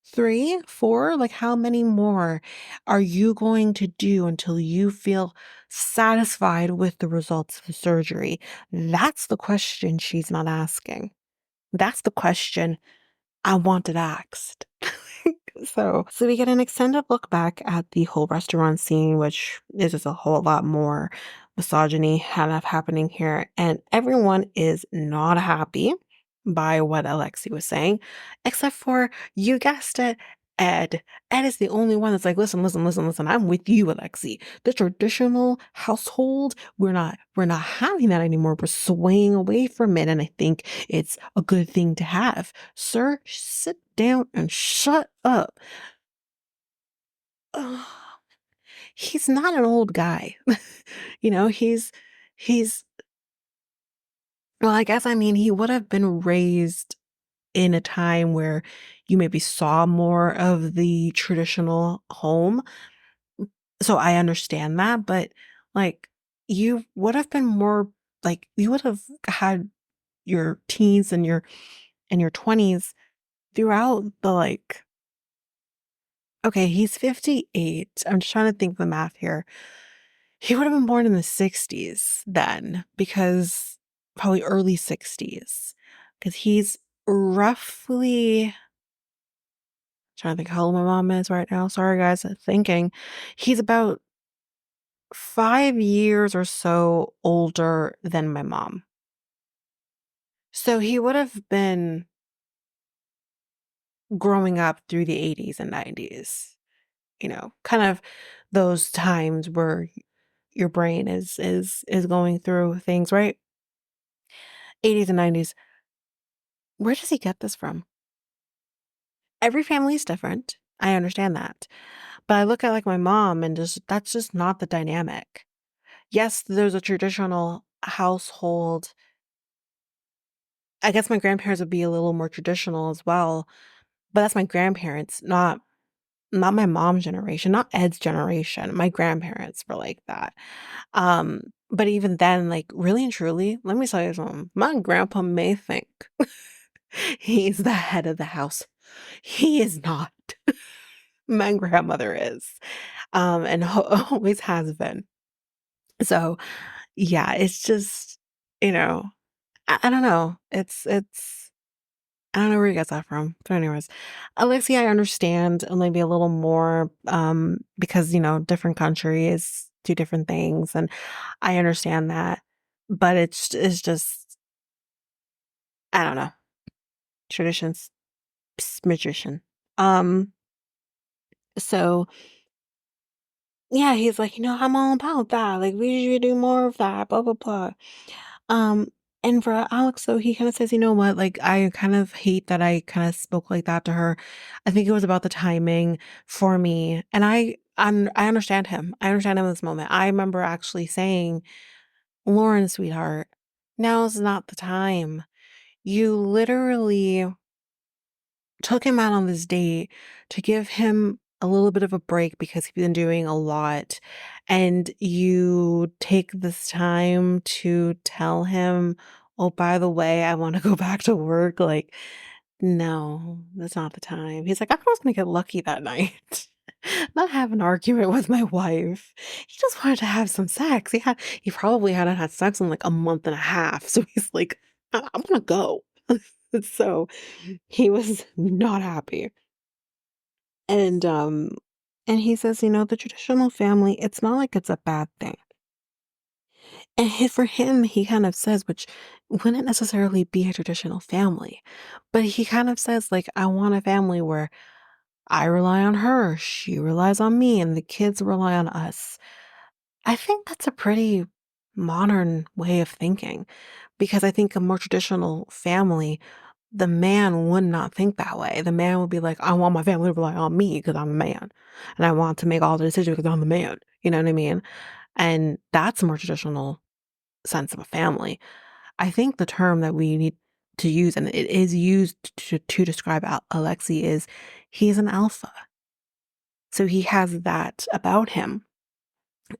3? 4? Like, how many more are you going to do until you feel satisfied with the results of the surgery? That's the question she's not asking. That's the question I wanted asked. So we get an extended look back at the whole restaurant scene, which is just a whole lot more misogyny happening here. And everyone is not happy by what Alexei was saying, except for, you guessed it, Ed. Ed is the only one that's like, listen, listen, listen, listen. I'm with you, Alexei. The traditional household, we're not having that anymore. We're swaying away from it, and I think it's a good thing to have. Sir, sit down and shut up. Ugh. He's not an old guy. He's well, he would have been raised in a time where you maybe saw more of the traditional home. So I understand that, but like, you would have been more like, you would have had your teens and your 20s throughout the okay, he's 58. I'm just trying to think the math here. He would have been born in the 60s then, because probably early 60s, because he's roughly, trying to think how old my mom is right now. Sorry, guys, thinking. He's about 5 years or so older than my mom. So he would have been growing up through the 80s and 90s, kind of those times where your brain is going through things, right? 80s and 90s. Where does he get this from? Every family is different. I understand that. But I look at like my mom, and that's just not the dynamic. Yes, there's a traditional household. I guess my grandparents would be a little more traditional as well, but that's my grandparents, not my mom's generation, not Ed's generation. My grandparents were like that. But even then, like, really and truly, let me tell you something. My grandpa may think he's the head of the house. He is not. My grandmother is, and always has been. So, yeah, it's just, you know, I don't know. It's I don't know where you got that from. But anyways, Alexia, I understand maybe a little more, because, different countries do different things, and I understand that. But it's just, I don't know. Traditions, magician. Um, so yeah, he's like, I'm all about that. Like, we should do more of that, blah, blah, blah. Um, and for Alex, so he kind of says, you know what, like, I kind of hate that I kind of spoke like that to her. I think it was about the timing for me. And I understand him. I understand him in this moment. I remember actually saying, Lauren, sweetheart, now's not the time. You literally took him out on this date to give him a little bit of a break because he's been doing a lot. And you take this time to tell him, oh, by the way, I want to go back to work. Like, no, that's not the time. He's like, I was going to get lucky that night. Not have an argument with my wife. He just wanted to have some sex. He probably hadn't had sex in like a month and a half. So he's like, I'm gonna go. So he was not happy. And And he says, the traditional family, it's not like it's a bad thing. And for him, he kind of says, which wouldn't necessarily be a traditional family, but he kind of says, like, I want a family where I rely on her, she relies on me, and the kids rely on us. I think that's a pretty modern way of thinking because I think a more traditional family, the man would not think that way. The man would be like, I want my family to rely on me because I'm a man. And I want to make all the decisions because I'm the man. You know what I mean? And that's a more traditional sense of a family. I think the term that we need to use, and it is used to describe Alexei, is he's an alpha. So he has that about him.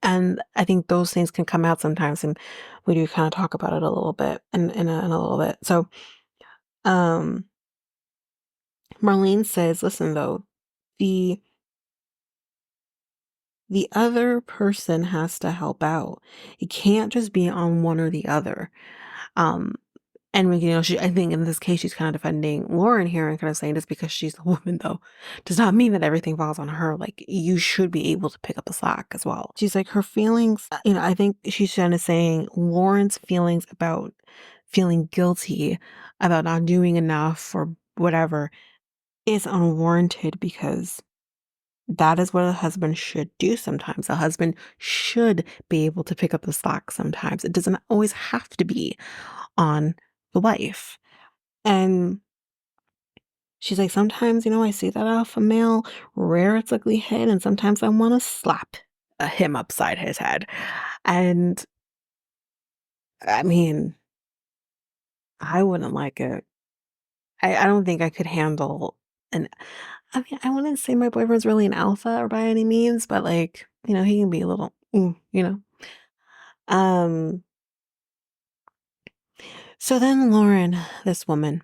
And I think those things can come out sometimes, and we do kind of talk about it a little bit in a little bit. So, um, Marlene says, "Listen, though, the the other person has to help out. It can't just be on one or the other." Um, and I think in this case, she's kind of defending Loren here and kind of saying just because she's the woman, though, does not mean that everything falls on her. Like, you should be able to pick up the slack as well. She's like, her feelings, I think she's kind of saying Lauren's feelings about feeling guilty about not doing enough or whatever is unwarranted because that is what a husband should do sometimes. A husband should be able to pick up the slack sometimes. It doesn't always have to be on the wife. And she's like, sometimes, I see that alpha male rear its ugly head, and sometimes I want to slap him upside his head. And I mean, I wouldn't like it. I don't think I could handle an. I mean, I wouldn't say my boyfriend's really an alpha or by any means, but like, he can be a little, Um, so then Loren, this woman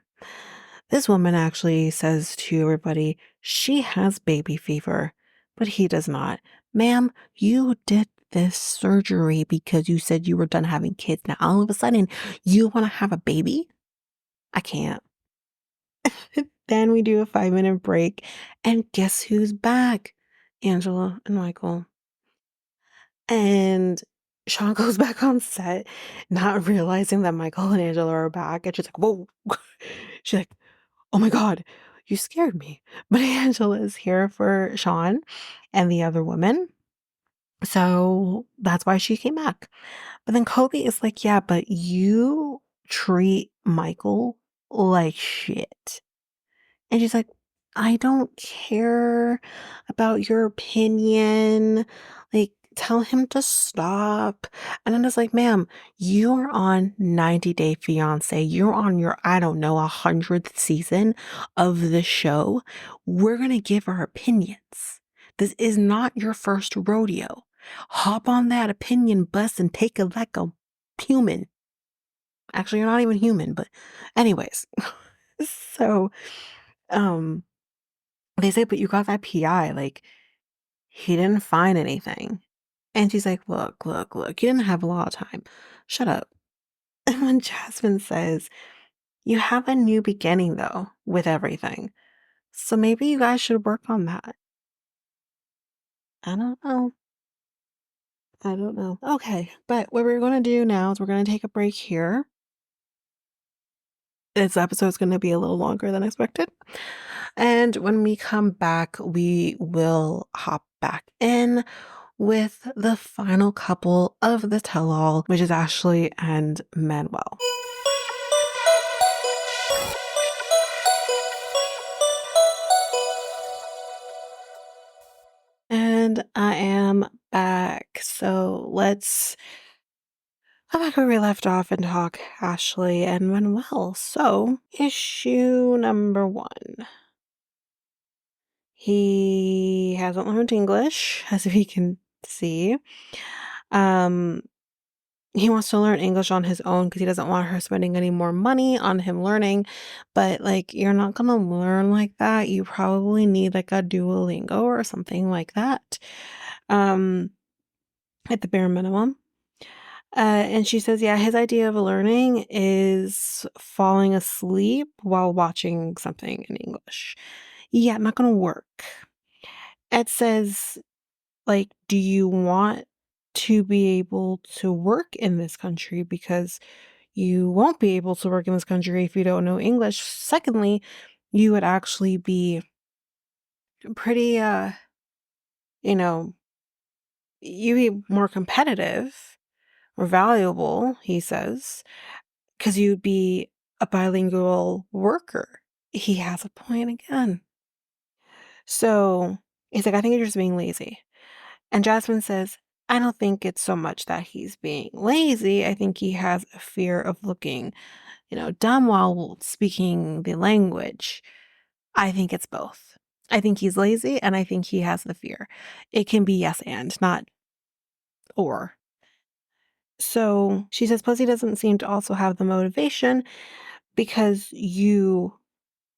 actually says to everybody she has baby fever, but he does not. Ma'am, you did this surgery because you said you were done having kids. Now all of a sudden you want to have a baby? I can't. Then we do a 5-minute break, and guess who's back? Angela and Michael. And Sean goes back on set, not realizing that Michael and Angela are back. And she's like, whoa. She's like, oh my God, you scared me. But Angela is here for Sean and the other woman. So that's why she came back. But then Kobe is like, yeah, but you treat Michael like shit. And she's like, I don't care about your opinion. Like, tell him to stop. And I'm just like, ma'am, you're on 90 Day Fiance. You're on your, I don't know, 100th season of the show. We're going to give our opinions. This is not your first rodeo. Hop on that opinion bus and take it like a human. Actually, you're not even human, but anyways. So, um, they say, but you got that PI, like, he didn't find anything. And she's like, look, look, look, you didn't have a lot of time. Shut up. And when Jasmine says, you have a new beginning, though, with everything. So maybe you guys should work on that. I don't know. I don't know. Okay, but what we're going to do now is we're going to take a break here. This episode is going to be a little longer than expected. And when we come back, we will hop back in with the final couple of the tell-all, which is Ashley and Manuel. And I am back. So let's go back where we left off and talk Ashley and Manuel. So, issue number 1. He hasn't learned English, as we can see. Um, he wants to learn English on his own because he doesn't want her spending any more money on him learning. But like, you're not gonna learn like that. You probably need like a Duolingo or something like that. At the bare minimum. And she says, yeah, his idea of learning is falling asleep while watching something in English. Yeah, not gonna work. It says, like, do you want to be able to work in this country? Because you won't be able to work in this country if you don't know English. Secondly, you would actually be pretty, you know, you'd be more competitive or valuable, he says, because you'd be a bilingual worker. He has a point again. So he's like, I think you're just being lazy. And Jasmine says, I don't think it's so much that he's being lazy. I think he has a fear of looking, dumb while speaking the language. I think it's both. I think he's lazy and I think he has the fear. It can be yes and, not or. So she says, plus he doesn't seem to also have the motivation because you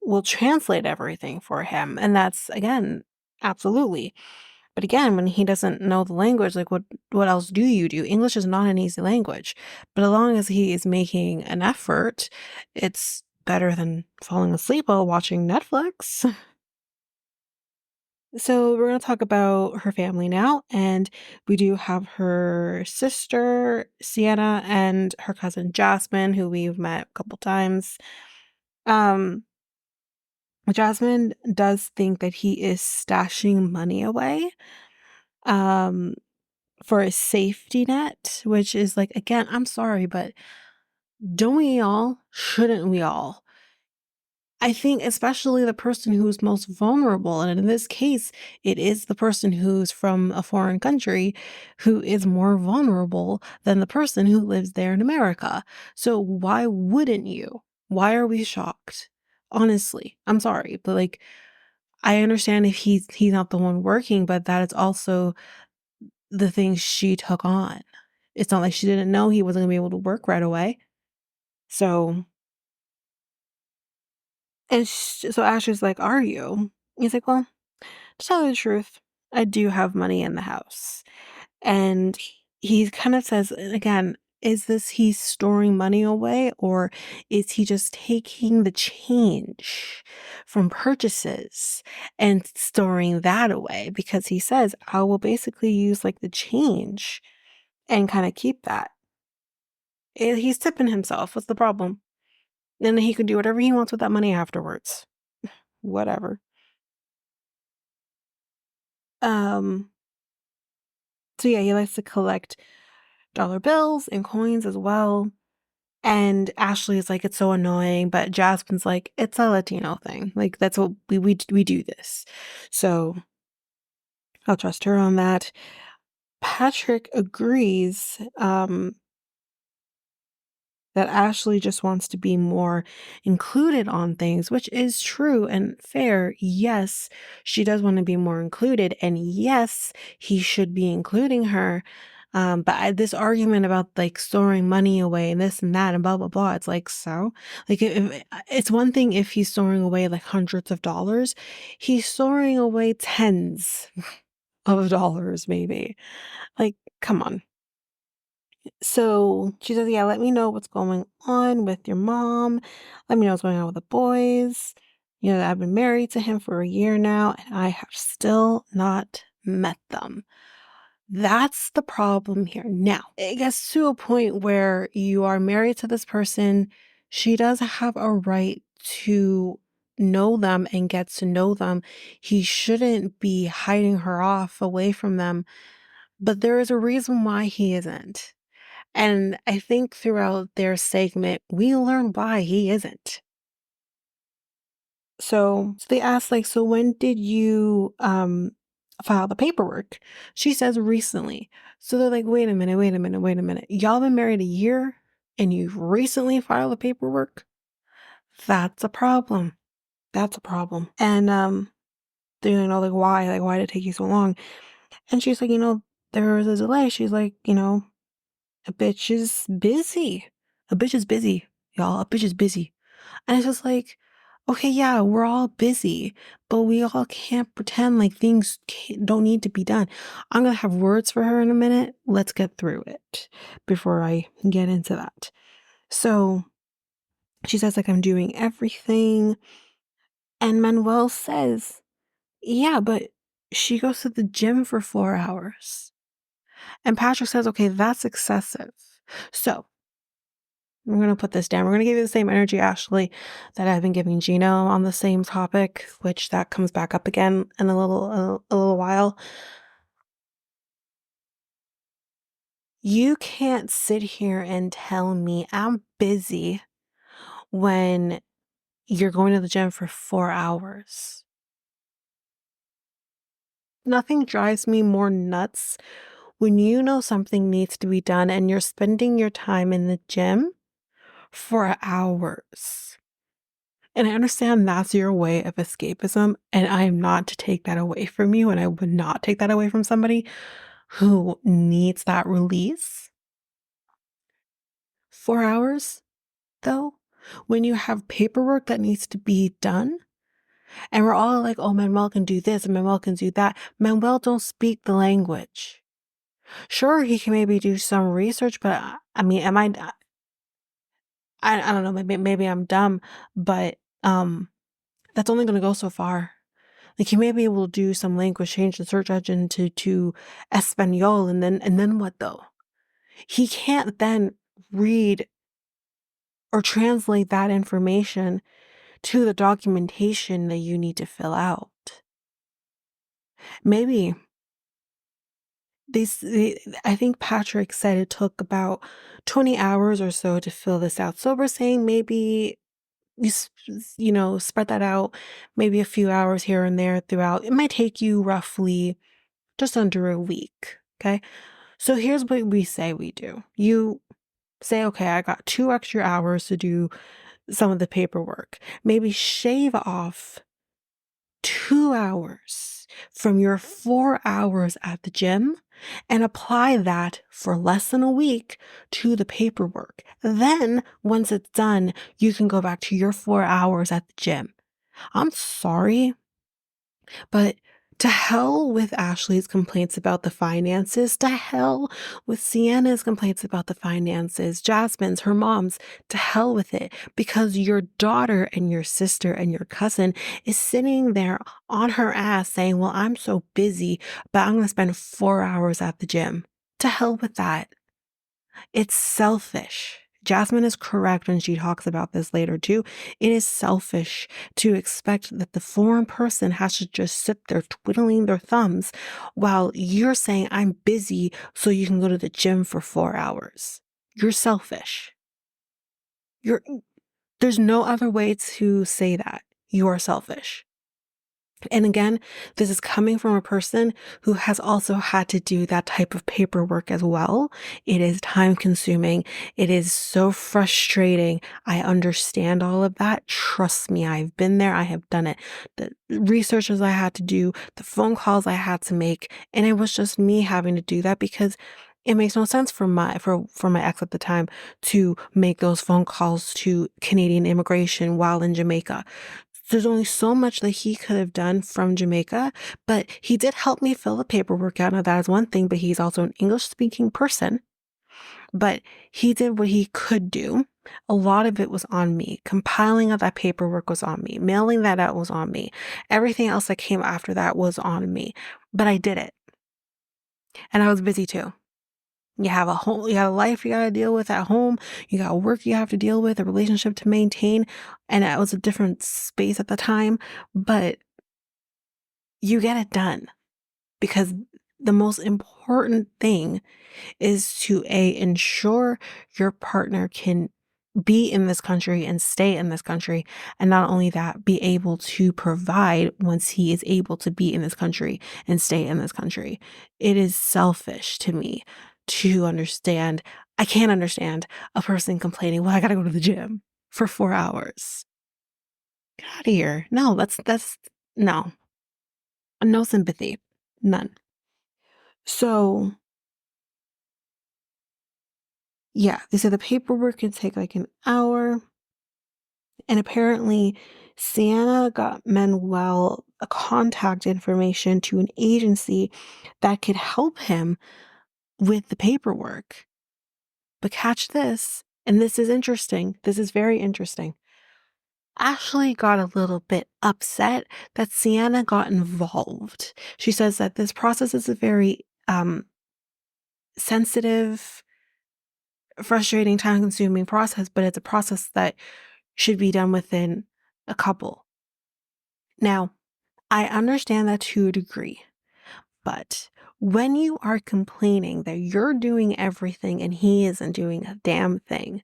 will translate everything for him. And that's, again, absolutely. But again, when he doesn't know the language, like what else do you do? English is not an easy language. But as long as he is making an effort, it's better than falling asleep while watching Netflix. So we're going to talk about her family now, and we do have her sister, Sienna, and her cousin, Jasmine, who we've met a couple times. Um, Jasmine does think that he is stashing money away, um, for a safety net, which is like, again, I'm sorry, but don't we all? Shouldn't we all? I think especially the person who's most vulnerable, and in this case, it is the person who's from a foreign country who is more vulnerable than the person who lives there in America. So why wouldn't you? Why are we shocked? Honestly, I'm sorry, but like I understand if he's not the one working, but that is also the thing she took on. It's not like she didn't know he wasn't gonna be able to work right away. So so Ashley's like, "Are you?" He's like, "Well, to tell you the truth, I do have money in the house." And he kind of says, again, is this he's storing money away or is he just taking the change from purchases and storing that away? Because he says, I will basically use like the change and kind of keep that. He's tipping himself. What's the problem? And he can do whatever he wants with that money afterwards. Whatever. Um, so yeah, he likes to collect dollar bills and coins as well. And Ashley is like, it's so annoying, but Jasmine's like, it's a Latino thing. Like that's what we do this. So I'll trust her on that. Patrick agrees. That Ashley just wants to be more included on things, which is true and fair. Yes, she does want to be more included, and yes, he should be including her. But this argument about like storing money away and this and that and blah blah blah, it's like so. Like it's one thing if he's storing away like hundreds of dollars, he's storing away tens of dollars maybe. Like, come on. So she says, yeah, let me know what's going on with your mom. Let me know what's going on with the boys. I've been married to him for a year now, and I have still not met them. That's the problem here. Now, it gets to a point where you are married to this person. She does have a right to know them and get to know them. He shouldn't be hiding her off away from them. But there is a reason why he isn't. And I think throughout their segment, we learn why he isn't. So they ask, like, so when did you file the paperwork? She says recently. So they're like, wait a minute, wait a minute, wait a minute. Y'all been married a year and you've recently filed the paperwork? That's a problem. That's a problem. And they're like, why? Like, why did it take you so long? And she's like, there was a delay. She's like, a bitch is busy. A bitch is busy, y'all. A bitch is busy. And it's just like, okay, yeah, we're all busy, but we all can't pretend like things don't need to be done. I'm going to have words for her in a minute. Let's get through it before I get into that. So she says, like, I'm doing everything. And Manuel says, yeah, but she goes to the gym for 4 hours. And Patrick says, okay, that's excessive. So I'm going to put this down. We're going to give you the same energy, Ashley, that I've been giving Gino on the same topic, which that comes back up again in a little while. You can't sit here and tell me I'm busy when you're going to the gym for 4 hours. Nothing drives me more nuts when you know something needs to be done and you're spending your time in the gym for hours. And I understand that's your way of escapism, and I am not to take that away from you, and I would not take that away from somebody who needs that release. 4 hours, though, when you have paperwork that needs to be done, and we're all like, oh, Manuel can do this and Manuel can do that. Manuel don't speak the language. Sure, he can maybe do some research, but I mean, I don't know, maybe I'm dumb, but that's only gonna go so far. Like he may be able to do some language, change the search engine to Espanol, and then what though? He can't then read or translate that information to the documentation that you need to fill out. Maybe I think Patrick said it took about 20 hours or so to fill this out. So we're saying maybe spread that out, maybe a few hours here and there throughout. It might take you roughly just under a week. Okay. So here's what we say we do. You say, okay, I got 2 extra hours to do some of the paperwork. Maybe shave off 2 hours from your 4 hours at the gym and apply that for less than a week to the paperwork. Then, once it's done, you can go back to your 4 hours at the gym. I'm sorry, but to hell with Ashley's complaints about the finances, to hell with Sienna's complaints about the finances, Jasmine's, her mom's, to hell with it, because your daughter and your sister and your cousin is sitting there on her ass saying, well, I'm so busy, but I'm going to spend 4 hours at the gym. To hell with that. It's selfish. Jasmine is correct when she talks about this later too. It is selfish to expect that the foreign person has to just sit there twiddling their thumbs while you're saying, I'm busy, so you can go to the gym for 4 hours. You're selfish. There's no other way to say that. You are selfish. And again, this is coming from a person who has also had to do that type of paperwork as well. It is time consuming. It is so frustrating. I understand all of that. Trust me, I've been there. I have done it. The researches I had to do, the phone calls I had to make, and it was just me having to do that because it makes no sense for my ex at the time to make those phone calls to Canadian immigration while in Jamaica. There's only so much that he could have done from Jamaica, but he did help me fill the paperwork out. Now, that is one thing, but he's also an English speaking person. But he did what he could do. A lot of it was on me. Compiling of that paperwork was on me. Mailing that out was on me. Everything else that came after that was on me. But I did it. And I was busy too. You have a life you got to deal with at home. You got work you have to deal with, a relationship to maintain. And it was a different space at the time, but you get it done because the most important thing is to ensure your partner can be in this country and stay in this country. And not only that, be able to provide once he is able to be in this country and stay in this country. It is selfish to me to understand. I can't understand a person complaining, well, I gotta go to the gym for 4 hours. Get out of here. No, that's no. No sympathy. None. So yeah, they said the paperwork could take like an hour. And apparently, Sienna got Manuel a contact information to an agency that could help him with the paperwork. But catch this, and this is interesting. This is very interesting. Ashley got a little bit upset that Sienna got involved. She says that this process is a very sensitive, frustrating, time-consuming process, but it's a process that should be done within a couple. Now, I understand that to a degree, but when you are complaining that you're doing everything and he isn't doing a damn thing,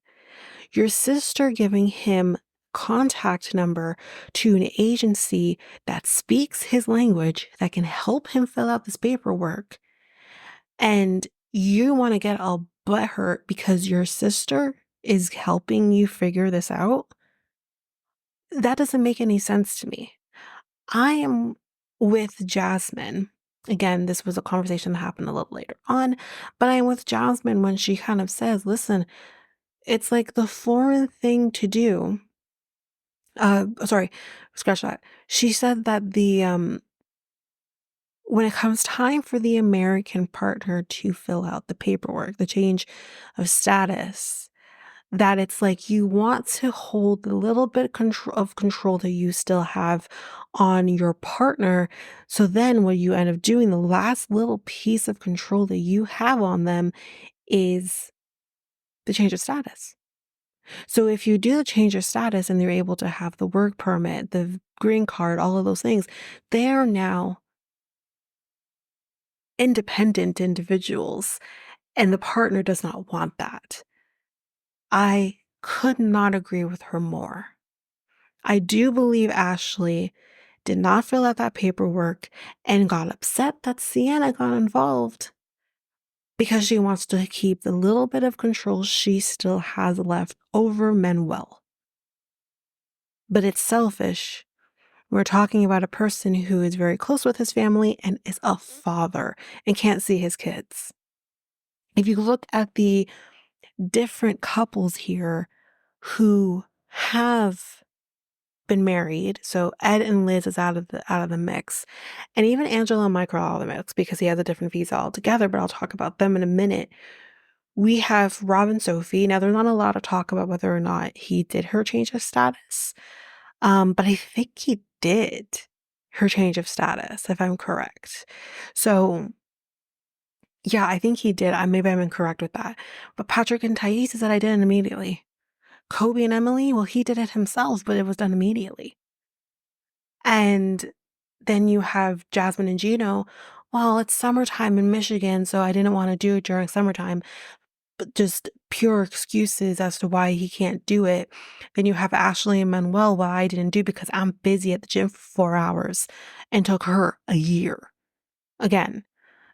your sister giving him contact number to an agency that speaks his language that can help him fill out this paperwork, and you want to get all butthurt because your sister is helping you figure this out, that doesn't make any sense to me. I am with Jasmine. Again, this was a conversation that happened a little later on, but I'm with Jasmine when she kind of says, listen, it's like the foreign thing to do. Sorry, scratch that. She said that when it comes time for the American partner to fill out the paperwork, the change of status, that it's like you want to hold the little bit of control that you still have on your partner. So then what you end up doing, the last little piece of control that you have on them is the change of status. So if you do the change of status and they're able to have the work permit, the green card, all of those things, they are now independent individuals, and the partner does not want that. I could not agree with her more. I do believe Ashley did not fill out that paperwork and got upset that Sienna got involved because she wants to keep the little bit of control she still has left over Manuel. But it's selfish. We're talking about a person who is very close with his family and is a father and can't see his kids. If you look at the different couples here who have been married, so Ed and Liz is out of the mix, and even Angela and Michael are out of the mix because he has a different visa altogether, but I'll talk about them in a minute. We have Rob and Sophie. Now, there's not a lot of talk about whether or not he did her change of status, but I think he did her change of status, if I'm correct. So, yeah, I think he did. Maybe I'm incorrect with that. But Patrick and Thais said I did it immediately. Kobe and Emily, well, he did it himself, but it was done immediately. And then you have Jasmine and Gino. Well, it's summertime in Michigan, so I didn't want to do it during summertime, but just pure excuses as to why he can't do it. Then you have Ashley and Manuel, well, I didn't do because I'm busy at the gym for 4 hours and took her a year. Again,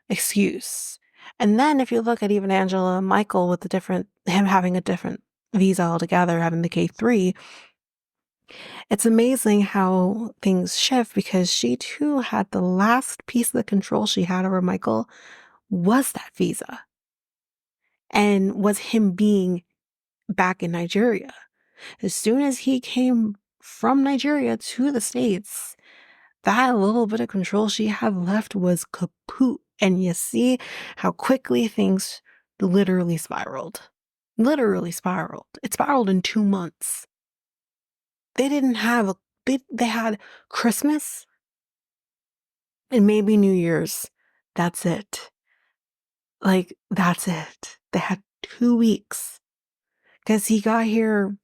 excuse. And then if you look at even Angela and Michael with him having a different visa altogether, having the K3, it's amazing how things shift because she too had the last piece of the control she had over Michael was that visa and was him being back in Nigeria. As soon as he came from Nigeria to the States, that little bit of control she had left was kaput. And you see how quickly things literally spiraled. Literally spiraled. It spiraled in 2 months. They didn't have they had Christmas and maybe New Year's. That's it. Like, that's it. They had 2 weeks because he got here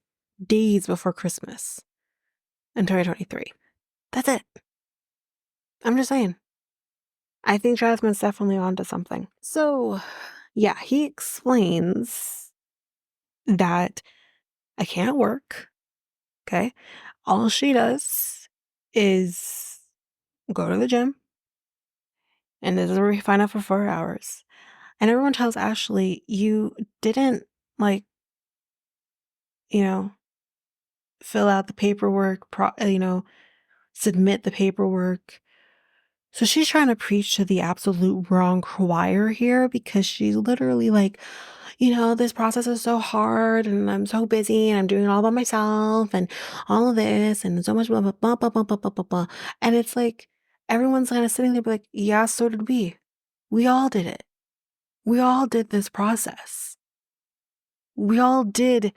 days before Christmas in 2023. That's it. I'm just saying. I think Jasmine's definitely onto something. So, yeah, he explains that I can't work. Okay. All she does is go to the gym, and this is where we find out for 4 hours. And everyone tells Ashley, you didn't, like, you know, fill out the paperwork, submit the paperwork. So she's trying to preach to the absolute wrong choir here because she's literally like, this process is so hard and I'm so busy and I'm doing it all by myself and all of this and so much blah, blah, blah, blah, blah, blah, blah, blah, blah. And it's like, everyone's kind of sitting there like, yeah, so did we. We all did it. We all did this process. We all did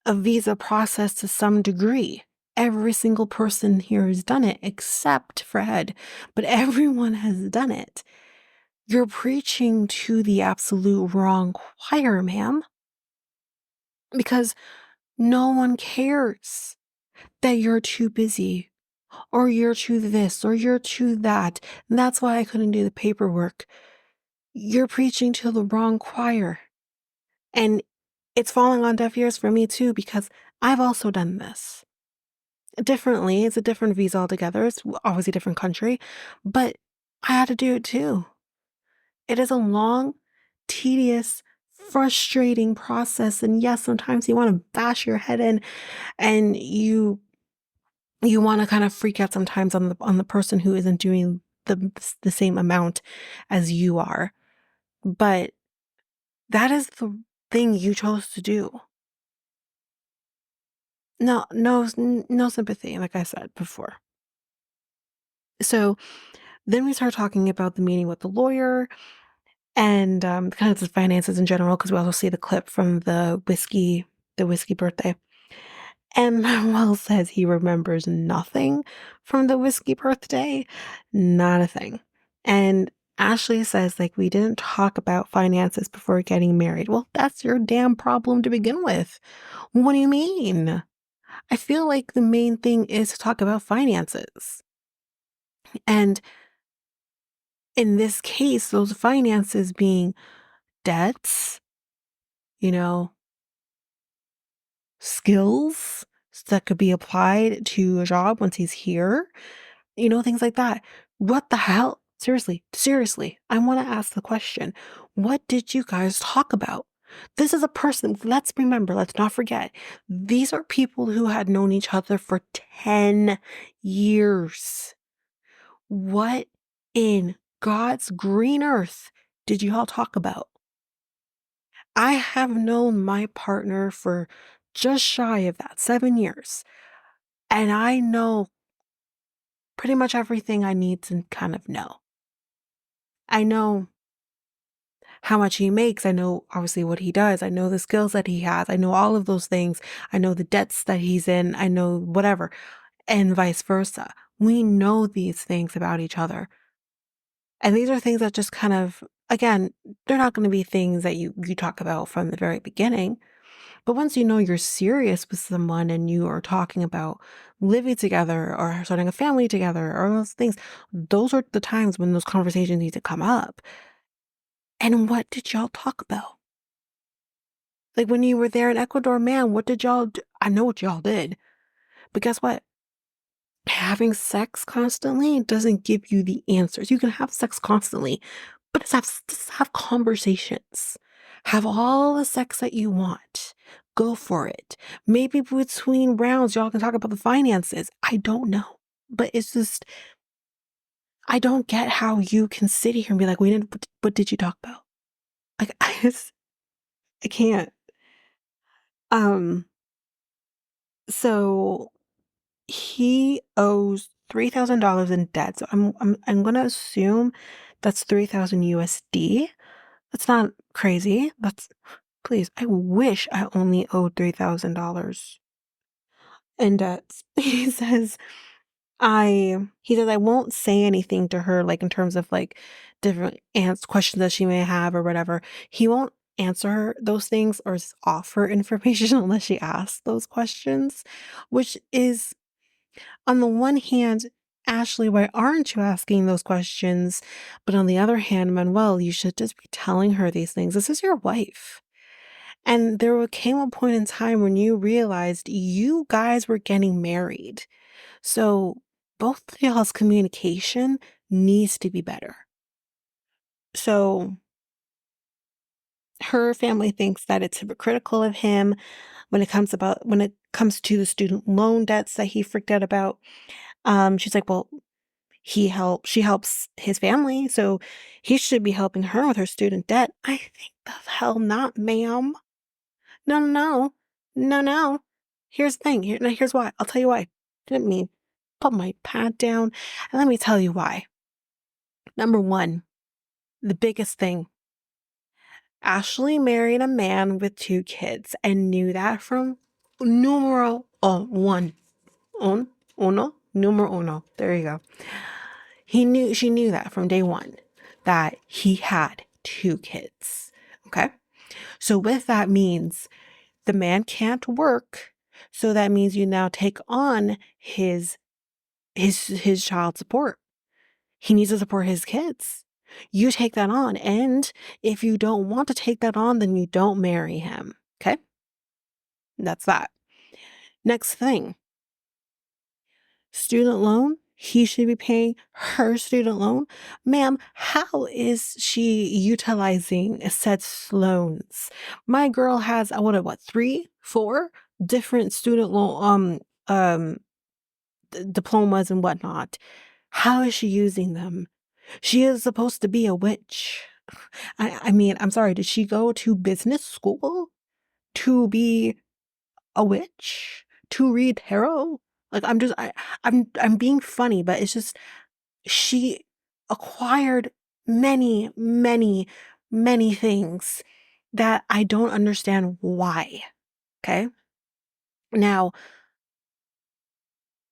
a visa process to some degree. every single person here has done it except Fred, but everyone has done it. You're preaching to the absolute wrong choir, ma'am, because no one cares that you're too busy or you're too this or you're too that. And that's why I couldn't do the paperwork. You're preaching to the wrong choir. And it's falling on deaf ears for me too, because I've also done this differently. It's a different visa altogether. It's obviously a different country, but I had to do it too. It is a long, tedious, frustrating process. And yes, sometimes you want to bash your head in and you want to kind of freak out sometimes on the person who isn't doing the same amount as you are. But that is the thing you chose to do. No sympathy, like I said before. So then we start talking about the meeting with the lawyer and kind of the finances in general, because we also see the clip from the whiskey birthday. And Manuel says he remembers nothing from the whiskey birthday, not a thing. And Ashley says, like, we didn't talk about finances before getting married. Well, that's your damn problem to begin with. What do you mean? I feel like the main thing is to talk about finances. And in this case, those finances being debts, you know, skills that could be applied to a job once he's here, things like that. What the hell? Seriously, I want to ask the question, what did you guys talk about? This is a person, let's remember, let's not forget, these are people who had known each other for 10 years. What in God's green earth did you all talk about? I have known my partner for just shy of that, 7 years. And I know pretty much everything I need to kind of know. I know how much he makes. I know obviously what he does. I know the skills that he has. I know all of those things. I know the debts that he's in. I know whatever, and vice versa. We know these things about each other. And these are things that just kind of, again, they're not going to be things that you talk about from the very beginning. But once you know you're serious with someone and you are talking about living together or starting a family together or those things, those are the times when those conversations need to come up. And what did y'all talk about? Like when you were there in Ecuador, man, what did y'all do? I know what y'all did. But guess what? Having sex constantly doesn't give you the answers. You can have sex constantly, but just have conversations. Have all the sex that you want. Go for it. Maybe between rounds, y'all can talk about the finances. I don't know. But it's just, I don't get how you can sit here and be like, what did you talk about? Like, I can't. Um, so he owes $3,000 in debt. So I'm gonna assume that's 3,000 USD. That's not crazy. Please, I wish I only owed $3,000 in debts. He says I won't say anything to her, like in terms of like different questions that she may have or whatever. He won't answer her those things or offer information unless she asks those questions, which is, on the one hand, Ashley, why aren't you asking those questions? But on the other hand, Manuel, you should just be telling her these things. This is your wife. And came a point in time when you realized you guys were getting married. So both of y'all's communication needs to be better. So her family thinks that it's hypocritical of him when it comes to the student loan debts that he freaked out about. She's like, well, she helps his family, so he should be helping her with her student debt. I think the hell not, ma'am. No, no, no. No, no. Here's the thing. Here's why. I'll tell you why. Let me put my pad down and let me tell you why. Number one, the biggest thing. Ashley married a man with 2 kids and knew that from numero one. Numero uno. There you go. She knew that from day one that he had 2 kids. Okay. So with that means the man can't work. So that means you now take on his child support. He needs to support his kids. You take that on. And if you don't want to take that on, then you don't marry him. Okay? That's that. Next thing, student loan. He should be paying her student loan. Ma'am, how is she utilizing said loans? My girl has, what, 3, 4 different student loan diplomas and whatnot. How is she using them? She is supposed to be a witch. I mean, I'm sorry, did she go to business school to be a witch? To read tarot? Like I'm being funny, but it's just she acquired many, many, many things that I don't understand why. Okay? Now,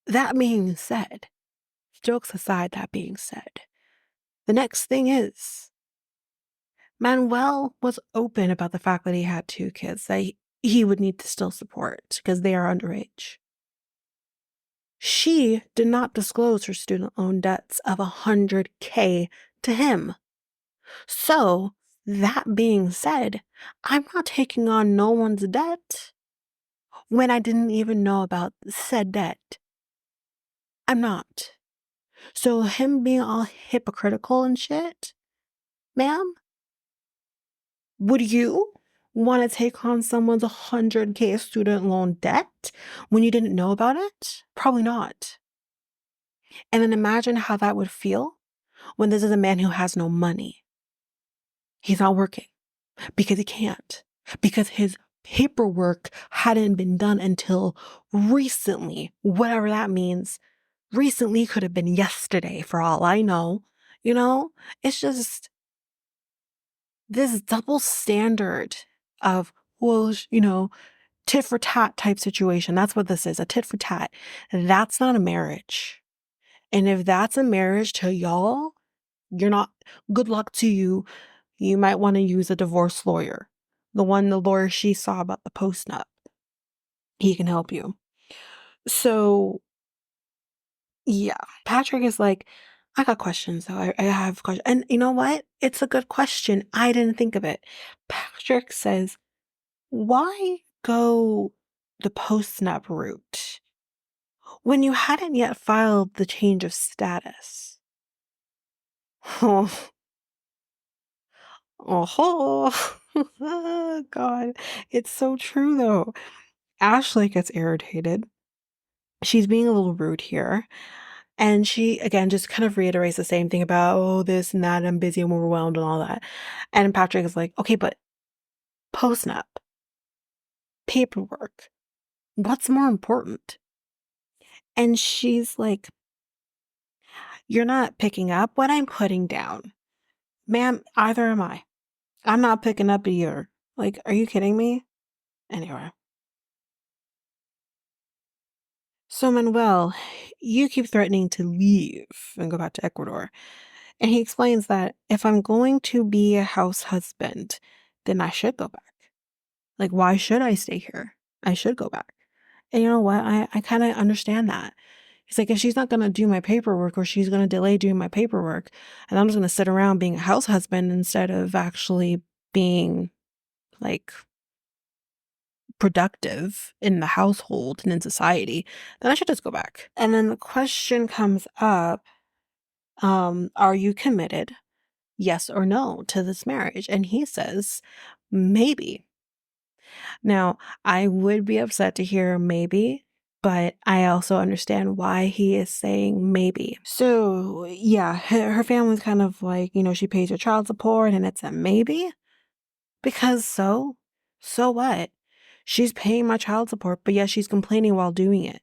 that being said, jokes aside, that being said, the next thing is Manuel was open about the fact that he had 2 kids that he would need to still support because they are underage. She did not disclose her student loan debts of $100K to him. So, that being said, I'm not taking on no one's debt when I didn't even know about said debt. I'm not. So, him being all hypocritical and shit, ma'am, would you want to take on someone's $100K student loan debt when you didn't know about it? Probably not. And then imagine how that would feel when this is a man who has no money. He's not working because he can't, because his paperwork hadn't been done until recently, whatever that means. Recently could have been yesterday for all I know. You know, it's just this double standard of, well, tit for tat type situation. That's what this is, a tit for tat. That's not a marriage. And if that's a marriage to y'all, you're not, good luck to you. You might want to use a divorce lawyer. The lawyer she saw about the post-nup. He can help you. So, yeah, Patrick is like, I got questions though. I have questions. And you know what? It's a good question. I didn't think of it. Patrick says, why go the post-nup route when you hadn't yet filed the change of status? Oh, oh, God. It's so true, though. Ashley gets irritated. She's being a little rude here. And she, again, just kind of reiterates the same thing about, oh, this and that, I'm busy, I'm overwhelmed, and all that. And Patrick is like, okay, but post-nup, paperwork, what's more important? And she's like, you're not picking up what I'm putting down. Ma'am, either am I. I'm not picking up either. Like, are you kidding me? Anyway. So, Manuel, you keep threatening to leave and go back to Ecuador. And he explains that if I'm going to be a house husband, then I should go back. Like, why should I stay here? I should go back. And you know what? I kind of understand that. He's like, if she's not going to do my paperwork or she's going to delay doing my paperwork, and I'm just going to sit around being a house husband instead of actually being like productive in the household and in society, then I should just go back. And then the question comes up, are you committed, yes or no, to this marriage? And he says, maybe. Now, I would be upset to hear maybe, but I also understand why he is saying maybe. So, yeah, her family's kind of like, she pays her child support and it's a maybe. Because so what? She's paying my child support, but yet she's complaining while doing it.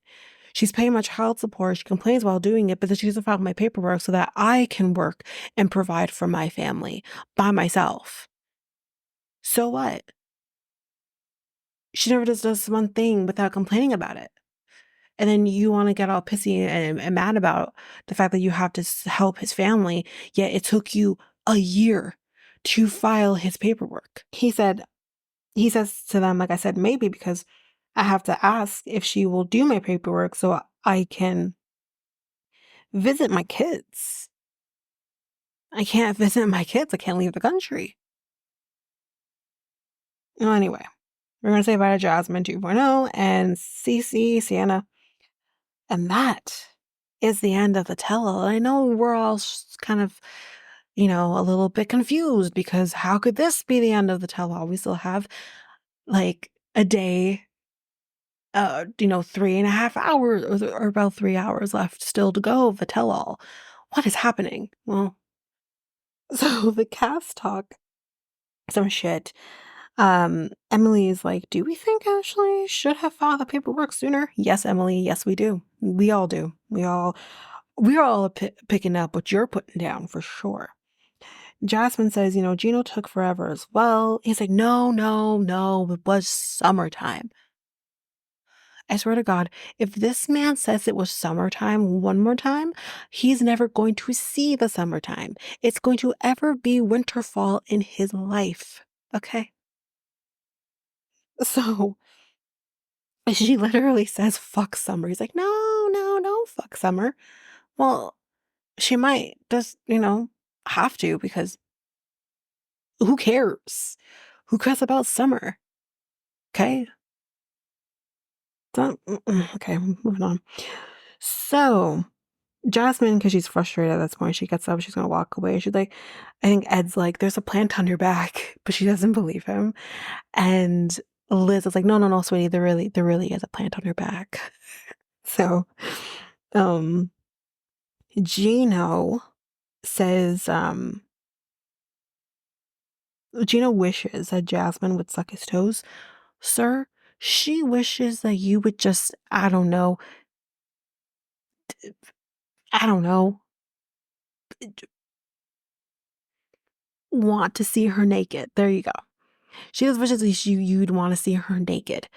She's paying my child support, she complains while doing it, but then she doesn't file my paperwork so that I can work and provide for my family by myself. So what? She never just does one thing without complaining about it. And then you want to get all pissy and mad about the fact that you have to help his family, yet it took you a year to file his paperwork. He says to them, like I said, maybe because I have to ask if she will do my paperwork so I can visit my kids. I can't visit my kids. I can't leave the country. Well, anyway, we're going to say bye to Jasmine 2.0 and Cece, Sienna. And that is the end of the tell-all. I know we're all kind of, a little bit confused because how could this be the end of the tell-all? We still have like a day, 3.5 hours or about 3 hours left still to go of the tell-all. What is happening? Well, so the cast talk some shit. Emily is like, do we think Ashley should have filed the paperwork sooner? Yes, Emily. Yes, we do. We all do. We're all picking up what you're putting down for sure. Jasmine says, Gino took forever as well. He's like, no, no, no. It was summertime. I swear to God, if this man says it was summertime one more time, he's never going to see the summertime. It's going to ever be winter fall in his life. Okay? So she literally says, fuck summer. He's like, no, no, no, fuck summer. Well, she might just, have to because who cares? Who cares about summer? Okay? Okay, moving on. So Jasmine, because she's frustrated at this point, she gets up, she's gonna walk away. She's like, I think Ed's like, there's a plant on your back, but she doesn't believe him. And Liz is like, no, no, no, sweetie, there really is a plant on your back. So, um, Gino says, Gino wishes that Jasmine would suck his toes. Sir, she wishes that you would just, I don't know, want to see her naked. There you go. She just wishes that you'd want to see her naked.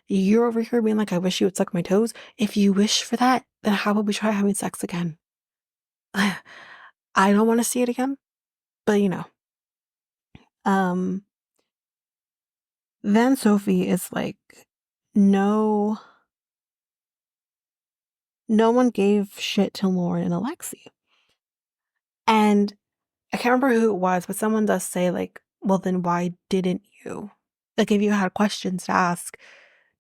You're over here being like, I wish you would suck my toes. If you wish for that, then how about we try having sex again? I don't want to see it again, but Um, then Sophie is like, no, no one gave shit to Loren and Alexei. And I can't remember who it was, but someone does say like, well, then why didn't you? Like, if you had questions to ask,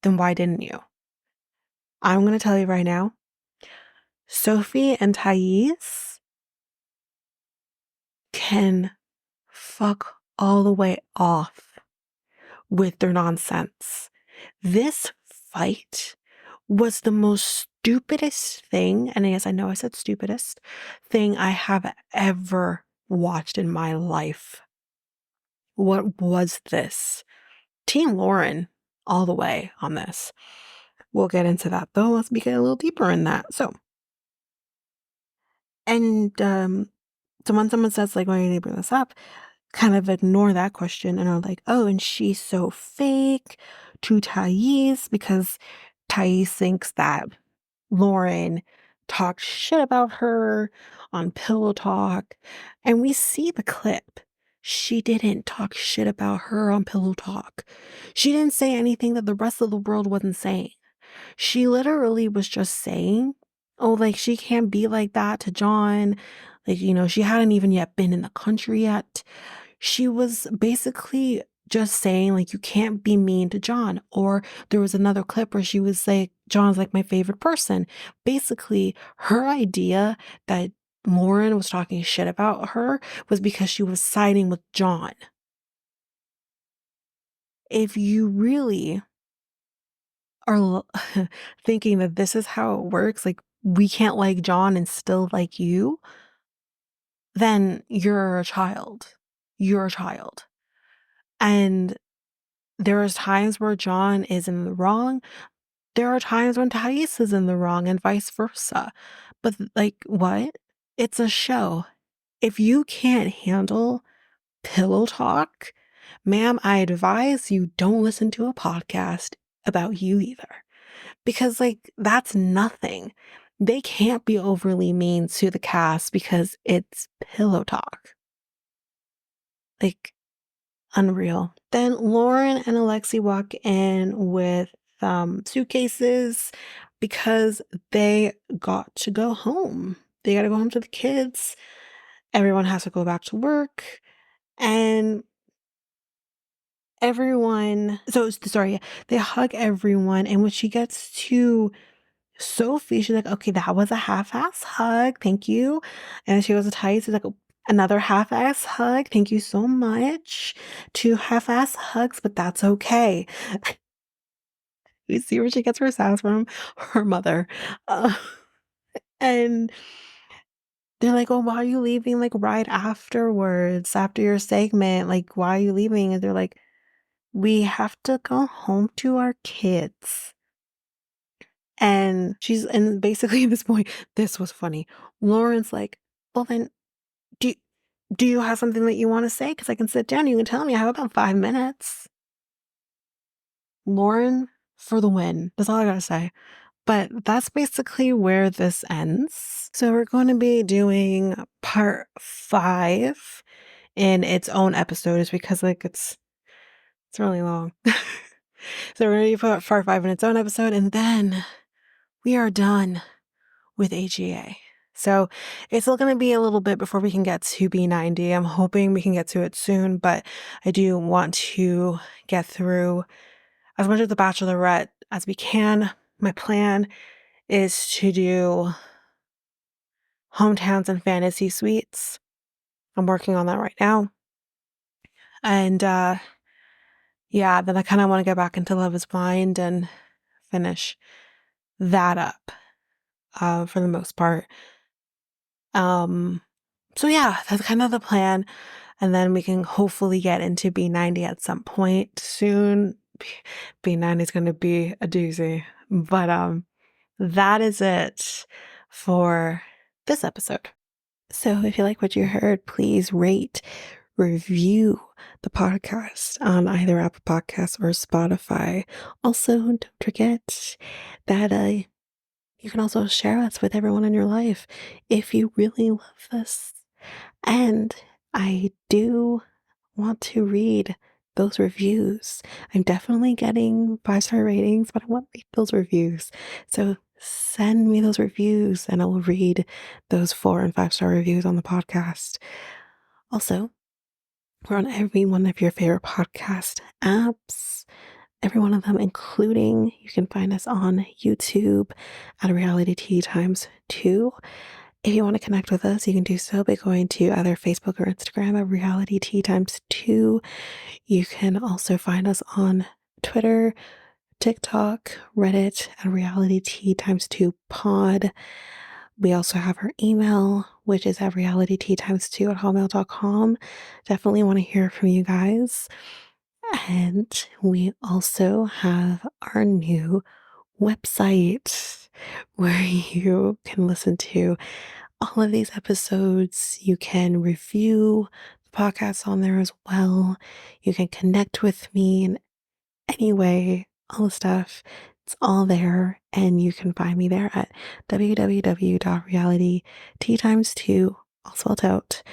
then why didn't you? I'm going to tell you right now, Sophie and Thais can fuck all the way off with their nonsense. This fight was the most stupidest thing, and yes, I know I said stupidest, thing I have ever watched in my life. What was this? Team Loren all the way on this. We'll get into that though. Let's get a little deeper in that. So when someone says like, why did you bring this up? Kind of ignore that question and are like, oh, and she's so fake to Thais because Thais thinks that Loren talked shit about her on Pillow Talk. And we see the clip. She didn't talk shit about her on Pillow Talk. She didn't say anything that the rest of the world wasn't saying. She literally was just saying, oh, like she can't be like that to John. Like, she hadn't even yet been in the country yet. She was basically just saying, like, you can't be mean to John. Or there was another clip where she was like, John's like my favorite person. Basically, her idea that Loren was talking shit about her was because she was siding with John. If you really are thinking that this is how it works, like we can't like John and still like you, then you're a child. You're a child. And there are times where John is in the wrong. There are times when Thais is in the wrong and vice versa. But like, what? It's a show. If you can't handle pillow talk, ma'am, I advise you don't listen to a podcast about you either. because like that's nothing. They can't be overly mean to the cast because it's pillow talk. Like unreal. Then Loren and Alexei walk in with suitcases because they got to go home. They got to go home to the kids. Everyone has to go back to work. And everyone, so sorry, they hug everyone. And when she gets to Sophie, she's like, okay, that was a half-ass hug. Thank you. And she goes to Thais, she's like, another half-ass hug. Thank you so much. 2 half-ass hugs, but that's okay. We see where she gets her sass from, her mother. Uh, and they're like, oh, why are you leaving like right afterwards, after your segment? Like, why are you leaving? And they're like, we have to go home to our kids. And basically at this point, this was funny. Lauren's like, well then, do, do you have something that you want to say? Because I can sit down, you can tell me. I have about 5 minutes. Loren for the win. That's all I gotta say. But that's basically where this ends. So we're going to be doing part 5 in its own episode, is because like it's really long. So we're going to do part 5 in its own episode, and then we are done with HEA. So it's still going to be a little bit before we can get to B90. I'm hoping we can get to it soon, but I do want to get through as much of The Bachelorette as we can. My plan is to do hometowns and fantasy suites. I'm working on that right now. And yeah, then I kind of want to get back into Love is Blind and finish that up for the most part. So yeah, that's kind of the plan. And then we can hopefully get into B90 at some point soon. B90 is going to be a doozy. But that is it for this episode. So if you like what you heard, please rate, review the podcast on either Apple Podcasts or Spotify. Also, don't forget that you can also share us with everyone in your life if you really love this. And I do want to read those reviews. I'm definitely getting 5-star ratings, but I want to read those reviews. So send me those reviews and I will read those 4 and 5-star reviews on the podcast. Also, we're on every one of your favorite podcast apps. Every one of them, including you can find us on YouTube at Reality Tea Times 2. If you want to connect with us, you can do so by going to either Facebook or Instagram at Reality Tea Times 2. You can also find us on Twitter, TikTok, Reddit at Reality Tea Times 2 pod. We also have our email, which is at realityteatimes2 at hotmail.com. Definitely want to hear from you guys. And we also have our new website where you can listen to all of these episodes. You can review the podcast on there as well. You can connect with me in any way, all the stuff. It's all there, and you can find me there at www.realityteatimes2, all spelled out,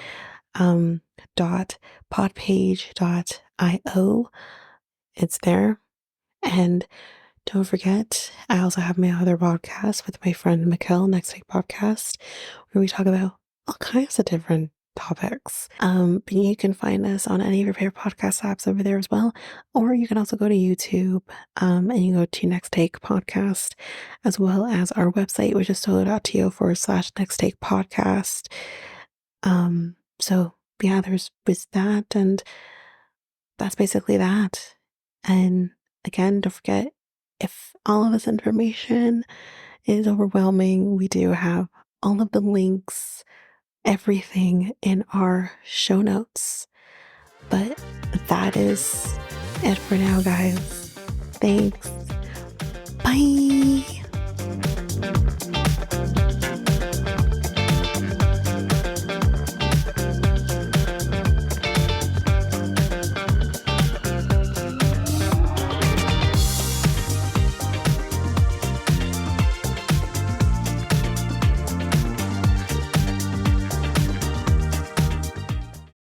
.podpage.io. It's there. And don't forget, I also have my other podcast with my friend Manuel, Next Take Podcast, where we talk about all kinds of different topics. But you can find us on any of your favorite podcast apps over there as well. Or you can also go to YouTube and you go to Next Take Podcast, as well as our website, which is solo.to/Next Take Podcast. So yeah, there's that, and that's basically that. And again, don't forget, if all of this information is overwhelming, we do have all of the links, everything in our show notes. But that is it for now, guys. Thanks. Bye.